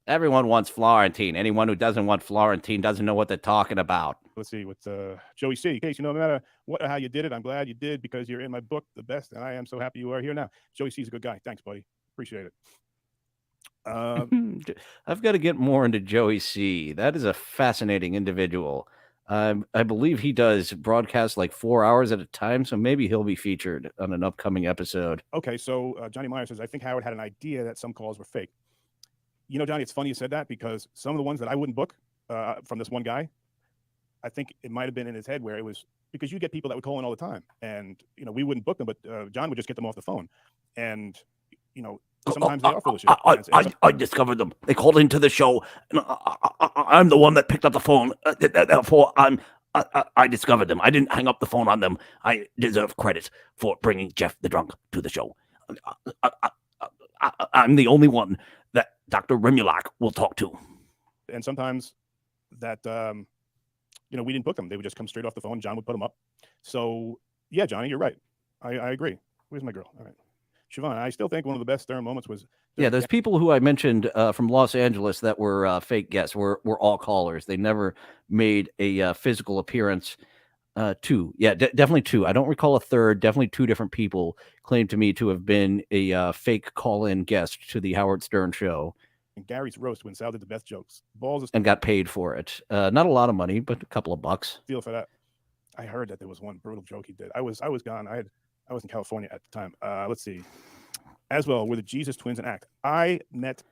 Everyone wants Florentine. Anyone who doesn't want Florentine doesn't know what they're talking about. Let's see. With Joey C. Case, no matter what or how you did it, I'm glad you did because you're in my book, the best, and I am so happy you are here now. Joey C. is a good guy. Thanks, buddy. Appreciate it. I've got to get more into Joey C. That is a fascinating individual. I believe he does broadcasts like 4 hours at a time, so maybe he'll be featured on an upcoming episode. Okay, so Johnny Meyer says, I think Howard had an idea that some calls were fake. You know, Johnny, it's funny you said that because some of the ones that I wouldn't book from this one guy, I think it might have been in his head where it was because you get people that would call in all the time, and we wouldn't book them, but John would just get them off the phone, and sometimes they are full of shit. I discovered them. They called into the show, and I'm the one that picked up the phone. Therefore, I discovered them. I didn't hang up the phone on them. I deserve credit for bringing Jeff the Drunk to the show. I'm the only one that Dr. Remulak will talk to. And sometimes that, we didn't book them. They would just come straight off the phone. John would put them up. So, yeah, Johnny, you're right. I agree. Where's my girl? All right. Siobhan, I still think one of the best Stern moments was... Yeah, those people who I mentioned from Los Angeles that were fake guests were all callers. They never made a physical appearance. 2. Yeah, definitely 2. I don't recall a third. Definitely 2 different people claimed to me to have been a fake call-in guest to the Howard Stern show. And Gary's roast when Sal did the best jokes. Balls and got paid for it. Not a lot of money, but a couple of bucks. Feel for that. I heard that there was one brutal joke he did. I was gone. I was in California at the time. Let's see. As well, were the Jesus twins an act? I met.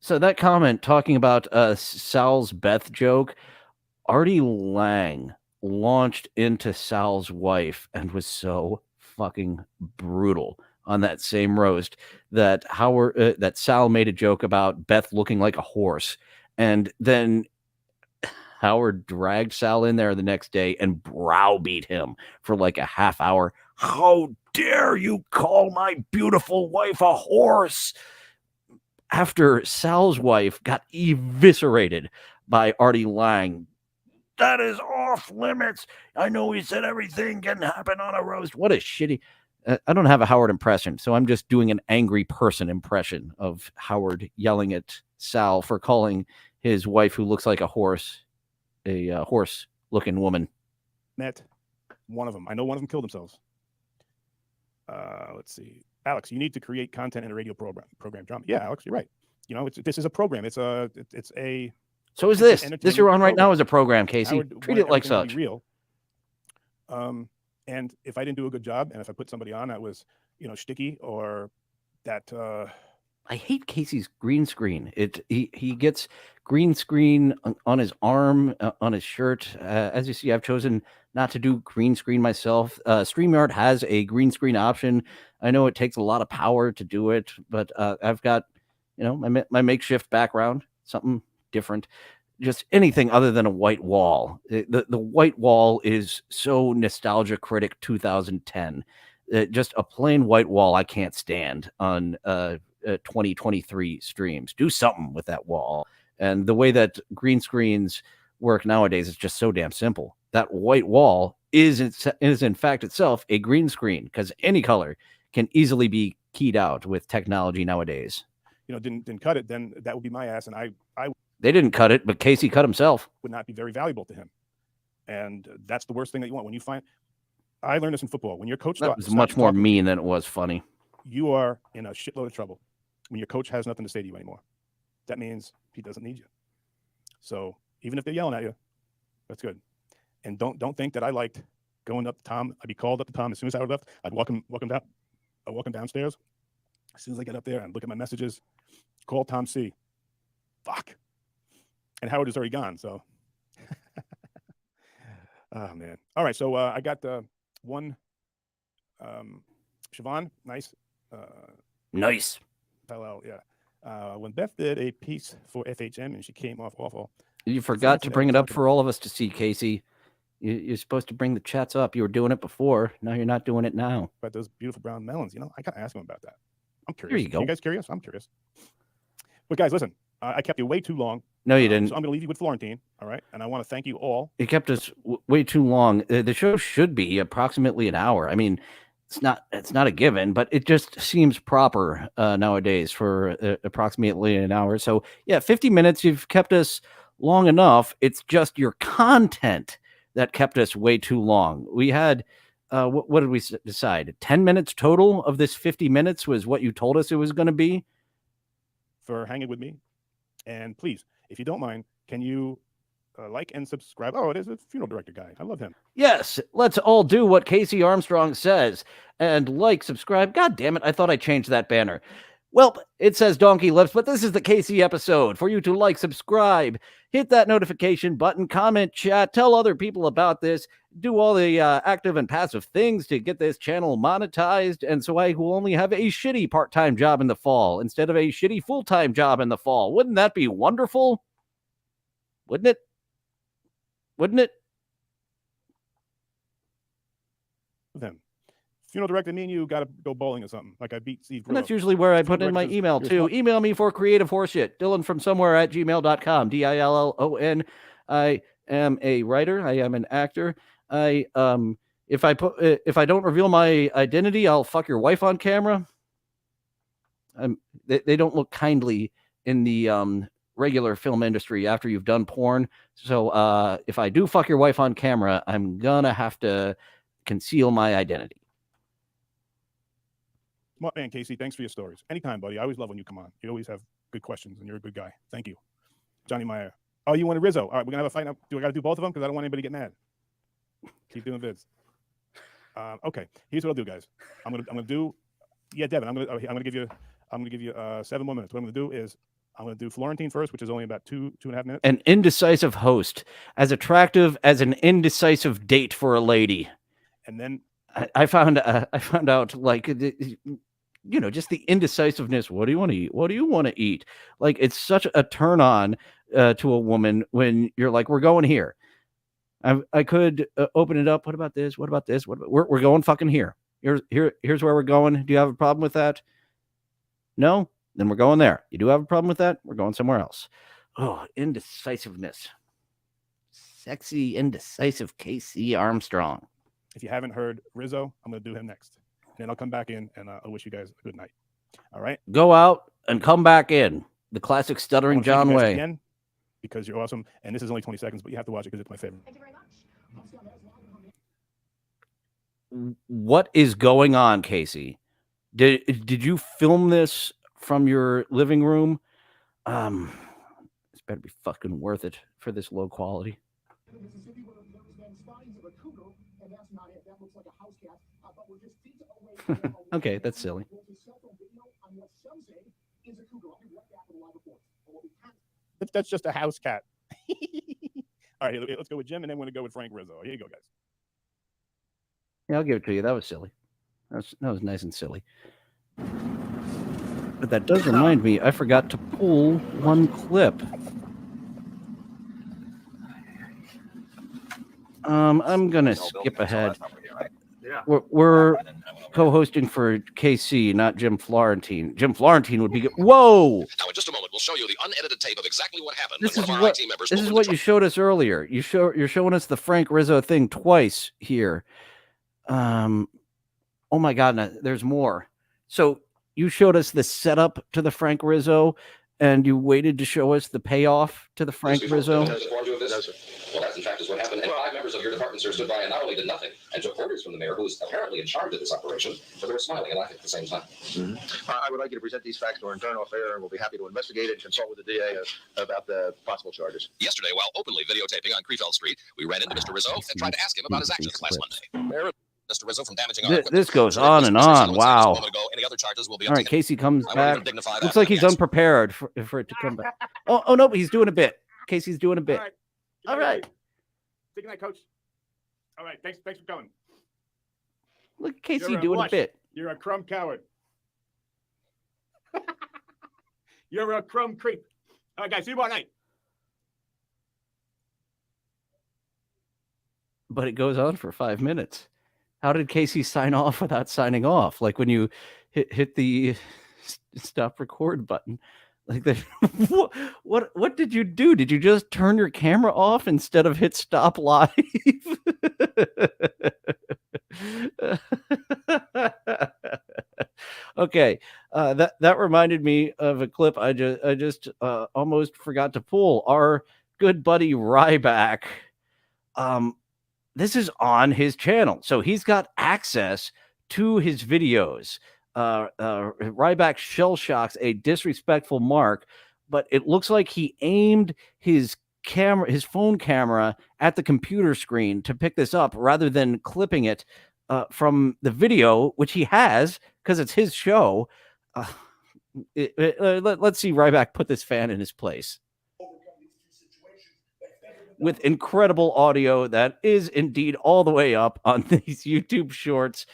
So that comment talking about Sal's Beth joke, Artie Lang launched into Sal's wife and was so fucking brutal on that same roast that that Sal made a joke about Beth looking like a horse, and then Howard dragged Sal in there the next day and browbeat him for like a half hour. How dare you call my beautiful wife a horse? After Sal's wife got eviscerated by Artie Lang. That is off limits. I know he said everything can happen on a roast. What a shitty... I don't have a Howard impression, so I'm just doing an angry person impression of Howard yelling at Sal for calling his wife, who looks like a horse-looking woman. Met one of them. I know one of them killed themselves. Let's see. Alex, you need to create content in a radio program drama. Yeah, Alex, you're right. You know, this is a program. It's a. So is this? This you're on right now is a program, Casey. Treat it like such. Real. And if I didn't do a good job, and if I put somebody on that was, shticky or that. I hate Casey's green screen. He gets green screen on his arm, on his shirt. As you see, I've chosen not to do green screen myself. StreamYard has a green screen option. I know it takes a lot of power to do it, but I've got, my makeshift background, something different. Just anything other than a white wall. The white wall is so nostalgia critic 2010. Just a plain white wall I can't stand on 2023 streams. Do something with that wall. And the way that green screens work nowadays is just so damn simple. That white wall is in fact itself a green screen, because any color can easily be keyed out with technology nowadays. Didn't cut it, then that would be my ass, and I they didn't cut it, but Casey cut himself. Would not be very valuable to him, and that's the worst thing that you want. When you find, I learned this in football. When your coach was much more mean than it was funny. You are in a shitload of trouble when your coach has nothing to say to you anymore. That means he doesn't need you. So even if they're yelling at you, that's good. And don't think that I liked going up to Tom. I'd be called up to Tom as soon as I left. I'd walk him downstairs. As soon as I get up there and look at my messages, call Tom C. Fuck. And Howard is already gone, so. Oh, man. All right, so I got one. Siobhan, nice. Nice. Hello, yeah. When Beth did a piece for FHM and she came off awful. You forgot to bring it up for all of us to see, Casey. You're supposed to bring the chats up. You were doing it before. Now you're not doing it now. But those beautiful brown melons, I got to ask him about that. I'm curious. Here you go. Are you guys curious? I'm curious. But guys, listen, I kept you way too long. No, you didn't. So I'm going to leave you with Florentine, all right? And I want to thank you all. You kept us way too long. The show should be approximately an hour. I mean, it's not a given, but it just seems proper nowadays for approximately an hour. So yeah, 50 minutes. You've kept us long enough. It's just your content that kept us way too long. We had, what did we decide? 10 minutes total of this 50 minutes was what you told us it was going to be. For hanging with me. And please, if you don't mind, can you like and subscribe? Oh, it is a funeral director guy. I love him. Yes, let's all do what Casey Armstrong says and like, subscribe. God damn it, I thought I changed that banner. Well, it says Donkey Lips, but this is the Casey episode for you to like, subscribe, hit that notification button, comment, chat, tell other people about this, do all the active and passive things to get this channel monetized. And so I will only have a shitty part-time job in the fall instead of a shitty full-time job in the fall. Wouldn't that be wonderful? Wouldn't it? Wouldn't it? Them. Funeral director, me and you got to go bowling or something. Like I beat Steve. And that's usually where I put in my email too. Email me for creative horseshit. Dillon from somewhere at gmail.com. Dillon. I am a writer. I am an actor. If I don't reveal my identity, I'll fuck your wife on camera. They don't look kindly in the regular film industry after you've done porn. So if I do fuck your wife on camera, I'm gonna have to conceal my identity. Smart man, Casey. Thanks for your stories. Anytime, buddy. I always love when you come on. You always have good questions, and you're a good guy. Thank you. Johnny Meyer. Oh, you wanted Rizzo. All right, we're going to have a fight now. Do I got to do both of them? Because I don't want anybody to get mad. Keep doing vids. Okay, here's what I'll do, guys. I'm gonna do. Yeah, Devin. I'm gonna give you 7 more minutes. What I'm gonna do is I'm gonna do Florentine first, which is only about two and a half minutes. An indecisive host, as attractive as an indecisive date for a lady. And then I found out, like, just the indecisiveness. What do you want to eat? What do you want to eat? Like, it's such a turn on to a woman when you're like, we're going here. I could open it up. What about this? What about this? We're going fucking here. Here's where we're going. Do you have a problem with that? No? Then we're going there. You do have a problem with that? We're going somewhere else. Oh, indecisiveness. Sexy, indecisive Casey Armstrong. If you haven't heard Rizzo, I'm going to do him next. And then I'll come back in and I'll wish you guys a good night. All right? Go out and come back in. The classic Stuttering John Way. Again, because you're awesome. And this is only 20 seconds, but you have to watch it because it's my favorite. Thank you very much. What is going on, Casey? Did you film this from your living room? This better be fucking worth it for this low quality. Okay, that's silly. That's just a house cat. All right, let's go with Jim, and then we're going to go with Frank Rizzo. Here you go, guys. Yeah, I'll give it to you. That was silly. That was nice and silly. But that does remind me, I forgot to pull one clip. I'm gonna skip ahead. We're co-hosting for KC, not Jim Florentine. Jim Florentine would be good. Whoa! Now, in just a moment, we'll show you the unedited tape of exactly what happened. This is what you showed us earlier. You're showing us the Frank Rizzo thing twice here. Oh my God, no, there's more. So you showed us the setup to the Frank Rizzo, and you waited to show us the payoff to the Frank Rizzo. Well, that in fact is what happened. And 5 members of your department, sir, stood by and not only did nothing and took orders from the mayor, who was apparently in charge of this operation, but they were smiling and laughing at the same time. I would like you to present these facts to our internal affair, and we'll be happy to investigate it and consult with the DA about the possible charges. Yesterday, while openly videotaping on Krefeld Street, we ran into Mr.Rizzo and tried to ask him about his actions last Monday. Mr. Rizzo from damaging our This goes on and on. Wow. Any other charges will be all right, Casey comes back. Looks like he's unprepared for it to come back. Oh no, he's doing a bit. Casey's doing a bit. All right. Good night, Coach. All right, thanks for coming. Look at Casey doing a bit. You're a crumb coward. You're a crumb creep. All right, guys, see you tomorrow night. But it goes on for 5 minutes. How did Casey sign off without signing off? Like when you hit the stop record button. Like what did you do? Did you just turn your camera off instead of hit stop live? Okay, that reminded me of a clip I just almost forgot to pull. Our good buddy Ryback. This is on his channel, so he's got access to his videos. Ryback shell shocks a disrespectful mark, but it looks like he aimed his phone camera at the computer screen to pick this up rather than clipping it from the video, which he has because it's his show. Let's see Ryback put this fan in his place with incredible audio that is indeed all the way up on these YouTube shorts.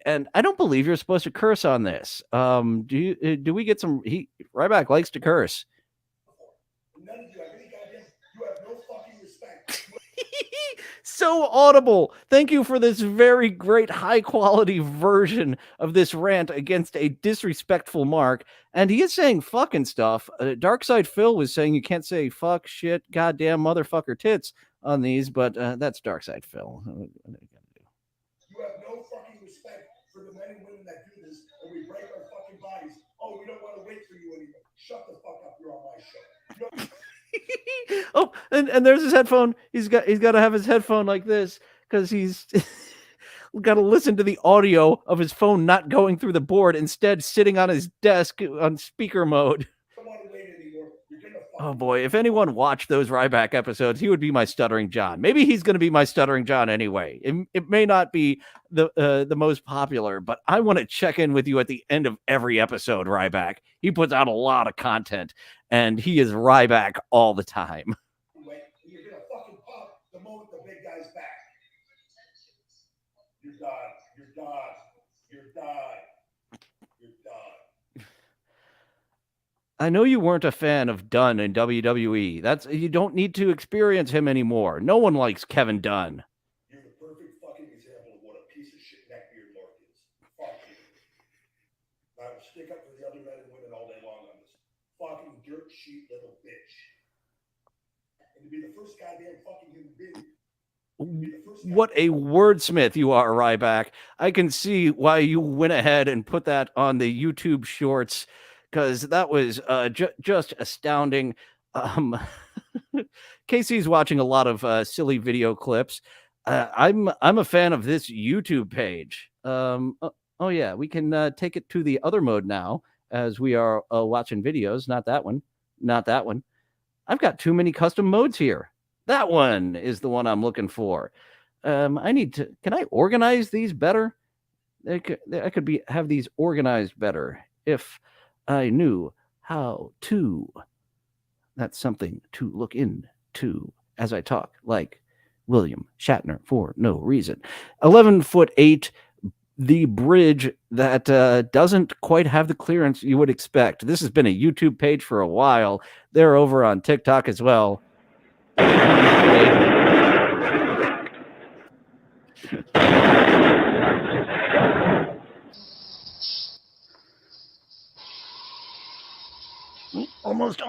And I don't believe you're supposed to curse on this. Do we get some? Ryback likes to curse. None of you have any goddamn. You have no fucking respect. So audible. Thank you for this very great high quality version of this rant against a disrespectful Mark. And he is saying fucking stuff. Darkside Phil was saying you can't say fuck, shit, goddamn, motherfucker, tits on these, but that's Darkside Phil. You have no fucking respect for the men and women that do this, and we break our fucking bodies. Oh, we don't want to wait for you anymore. Shut the fuck up. You're on my show. Oh, and there's his headphone. He's got to have his headphone like this because he's got to listen to the audio of his phone not going through the board, instead sitting on his desk on speaker mode. Oh boy, if anyone watched those Ryback episodes, he would be my Stuttering John. Maybe he's going to be my Stuttering John anyway. It may not be the most popular, but I want to check in with you at the end of every episode, Ryback. He puts out a lot of content, and he is Ryback all the time. You're going to fucking pop the moment the big guy's back. You're done. You're done. You're done. You're done. I know you weren't a fan of Dunn in WWE. You don't need to experience him anymore. No one likes Kevin Dunn. You're the perfect fucking example of what a piece of shit neckbeard Mark is. Fuck you. I will stick up for the other men and women all day long on this. Fucking dirt sheet little bitch. And to be the first goddamn fucking human being. What a wordsmith you are, Ryback. I can see why you went ahead and put that on the YouTube shorts, because that was just astounding. Casey's watching a lot of silly video clips. I'm a fan of this YouTube page. Oh, yeah. We can take it to the other mode now as we are watching videos. Not that one. Not that one. I've got too many custom modes here. That one is the one I'm looking for. I need to. Can I organize these better? I could have these organized better if I knew how to. That's something to look into as I talk, like William Shatner for no reason. 11'8", the bridge that doesn't quite have the clearance you would expect. This has been a YouTube page for a while. They're over on TikTok as well. Almost.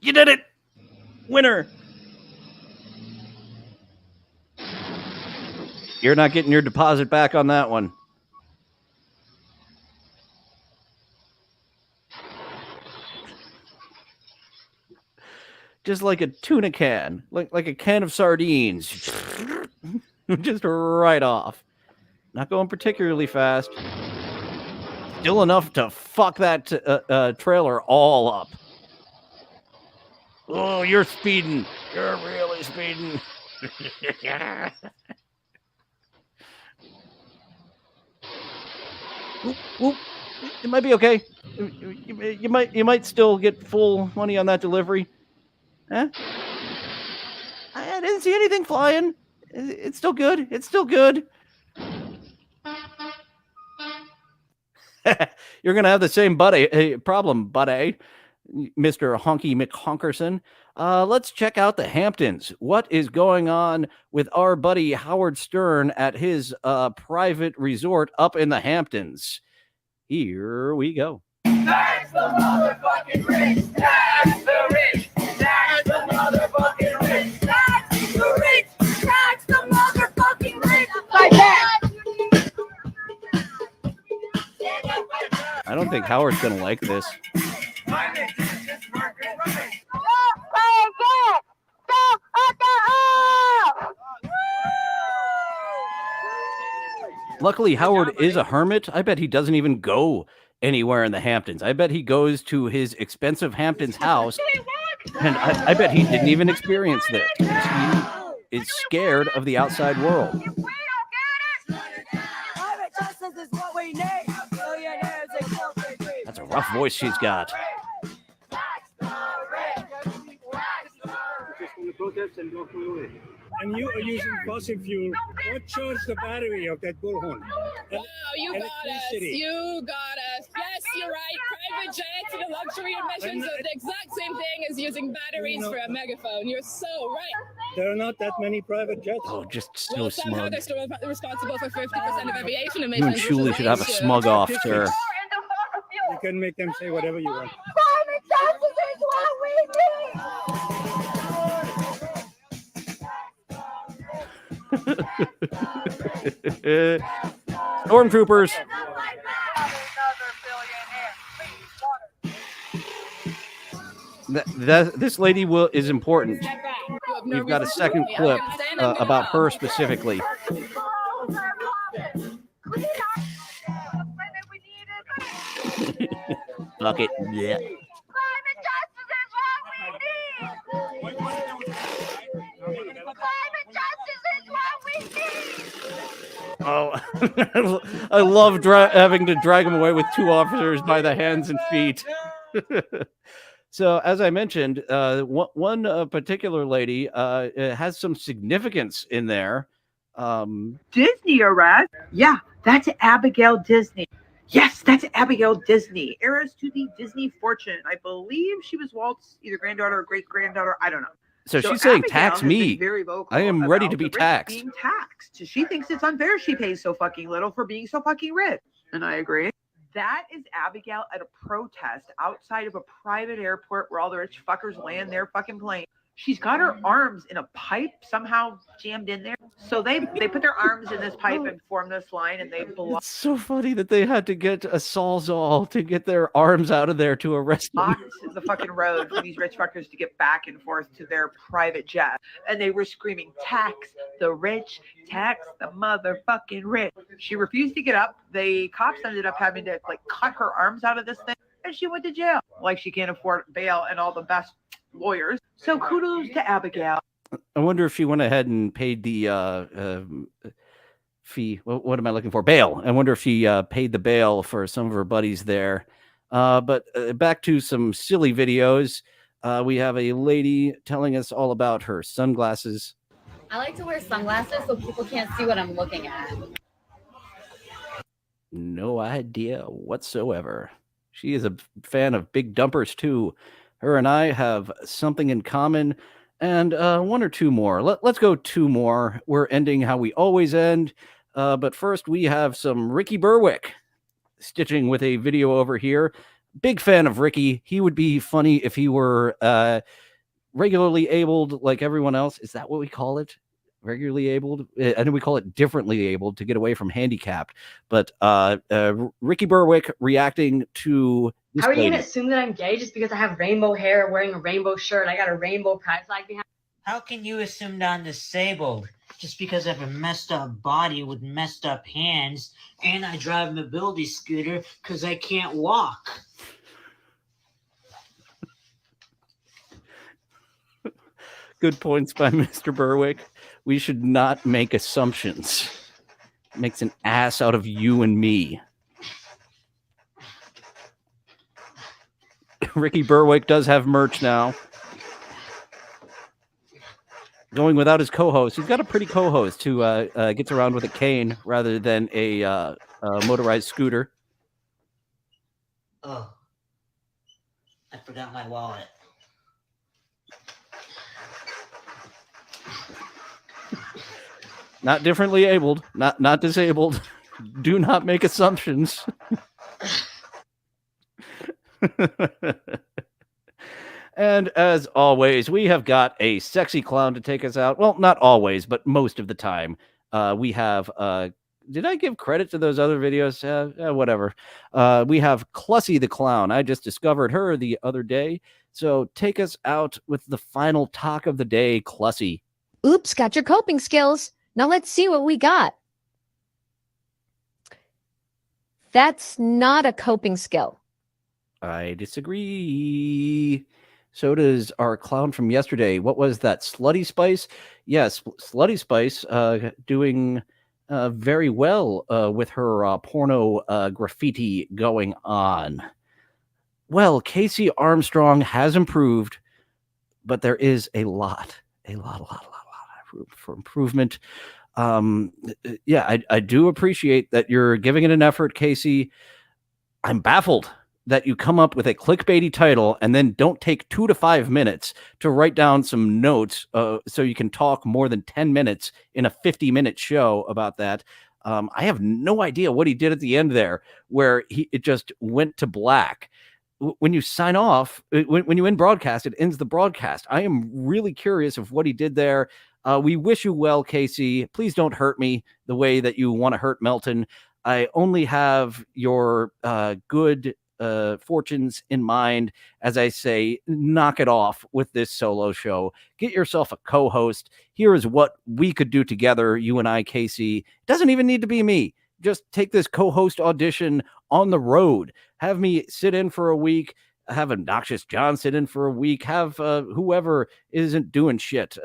You did it. Winner. You're not getting your deposit back on that one. Just like a tuna can, like a can of sardines. Just right off. Not going particularly fast. Still enough to fuck that trailer all up. Oh, you're speeding. You're really speeding. Oop. It might be okay. You might still get full money on that delivery. Huh? I didn't see anything flying. It's still good. You're gonna have the same problem, buddy, Mr. Honky McHonkerson. Let's check out the Hamptons. What is going on with our buddy Howard Stern at his private resort up in the Hamptons? Here we go. Tax the motherfucking rich! Tax the rich! Tax the motherfucking rich! Tax the rich! Tax the motherfucking rich! Like that! I don't think Howard's gonna like this. Luckily, Howard is a hermit. I bet he doesn't even go anywhere in the Hamptons. I bet he goes to his expensive Hamptons house, and I bet he didn't even experience this. He is scared of the outside world. That's a rough voice she's got. And you are using fossil fuel. What charged the battery of that bullhorn? Wow, you got us. You got us. Yes, you're right. Private jets and the luxury emissions are the exact same thing as using batteries for a megaphone. You're so right. There are not that many private jets. Oh, just so well, somehow smug. they're still responsible for 50% of aviation You emissions. and Shuli should have a smug off, sir. You can make them say whatever you want. Climate justice is what we need! Stormtroopers. This lady is important. We've got a second clip about her specifically. Fuck it. Yeah. Oh, I love having to drag him away with two officers by the hands and feet. So, as I mentioned, one particular lady has some significance in there. Disney arrest? Yeah, that's Abigail Disney. Yes, that's Abigail Disney, heiress to the Disney fortune. I believe she was Walt's either granddaughter or great-granddaughter. I don't know. So she's saying, Abigail tax me. I am ready to be taxed. Being taxed. She thinks it's unfair she pays so fucking little for being so fucking rich. And I agree. That is Abigail at a protest outside of a private airport where all the rich fuckers land their fucking plane. She's got her arms in a pipe somehow jammed in there. So they put their arms in this pipe and form this line, and they block It's so funny that they had to get a Sawzall to get their arms out of there to arrest them. the fucking road for these rich fuckers to get back and forth to their private jet. And they were screaming, tax the rich, tax the motherfucking rich. She refused to get up. The cops ended up having to like cut her arms out of this thing, and she went to jail. Like she can't afford bail and all the best lawyers. So kudos to Abigail. I wonder if she went ahead and paid the fee. What am I looking for? Bail. I wonder if she paid the bail for some of her buddies there. But back to some silly videos. We have a lady telling us all about her sunglasses. I like to wear sunglasses so people can't see what I'm looking at. No idea whatsoever. She is a fan of big dumpers too. Her and I have something in common, and one or two more. Let's go two more. We're ending how we always end. But first, we have some Ricky Berwick stitching with a video over here. Big fan of Ricky. He would be funny if he were regularly abled like everyone else. Is that what we call it? Regularly abled? I know we call it differently abled to get away from handicapped. But Ricky Berwick reacting to this How are you lady. gonna assume that I'm gay just because I have rainbow hair, wearing a rainbow shirt, I got a rainbow pride flag behind? How can you assume that I'm disabled just because I have a messed up body with messed up hands and I drive a mobility scooter because I can't walk? Good points by Mr. Berwick. We should not make assumptions. It makes an ass out of you and me. Ricky Berwick does have merch now. Going without his co-host. He's got a pretty co-host who gets around with a cane rather than a motorized scooter. Oh, I forgot my wallet. Not differently abled, not disabled. Do not make assumptions. And as always, we have got a sexy clown to take us out. Well, not always, but most of the time. We have, did I give credit to those other videos? Whatever. We have Clussy the Clown. I just discovered her the other day. So take us out with the final talk of the day, Clussy. Oops, got your coping skills. Now let's see what we got. That's not a coping skill. I disagree. So does our clown from yesterday. What was that? Slutty Spice? Yes, Slutty Spice doing very well with her porno graffiti going on. Well, Casey Armstrong has improved, but there is a lot for improvement. Yeah, I do appreciate that you're giving it an effort, Casey. I'm baffled that you come up with a clickbaity title and then don't take 2 to 5 minutes to write down some notes so you can talk more than 10 minutes in a 50-minute show about that. I have no idea what he did at the end there, where it just went to black. When you sign off, when you end broadcast, it ends the broadcast. I am really curious of what he did there. We wish you well, Casey. Please don't hurt me the way that you want to hurt Melton. I only have your good fortunes in mind as I say, knock it off with this solo show. Get yourself a co-host. Here is what we could do together, you and I, Casey. It doesn't even need to be me. Just take this co-host audition on the road. Have me sit in for a week. Have Obnoxious John sit in for a week. Have whoever isn't doing shit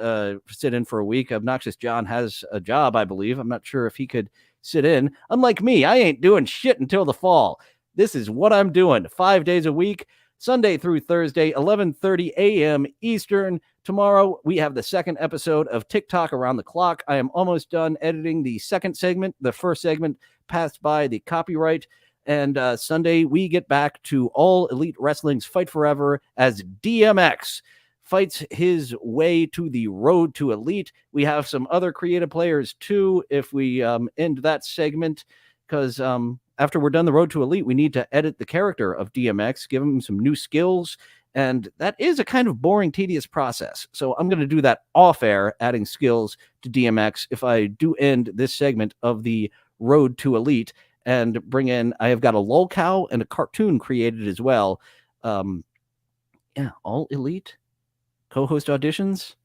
sit in for a week. Obnoxious John has a job, I believe. I'm not sure if he could sit in. Unlike me, I ain't doing shit until the fall. This is what I'm doing 5 days a week, Sunday through Thursday, 11:30 a.m. Eastern. Tomorrow, we have the second episode of TikTok Around the Clock. I am almost done editing the second segment. The first segment passed by the copyright. And Sunday, we get back to All Elite Wrestling's Fight Forever as DMX fights his way to the road to elite. We have some other creative players, too, if we end that segment, because after we're done the road to elite, we need to edit the character of DMX, give him some new skills, And that is a kind of boring, tedious process. So I'm going to do that off air, adding skills to DMX if I do end this segment of the Road to Elite and bring in, I have got a lolcow and a cartoon created as well. Yeah, all elite co-host auditions,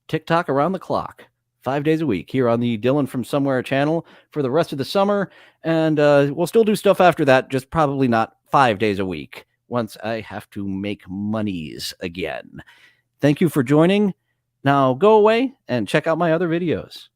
TikTok around the clock, 5 days a week here on the Dillon from Somewhere channel for the rest of the summer. And we'll still do stuff after that, just probably not 5 days a week once I have to make monies again. Thank you for joining. Now go away and check out my other videos.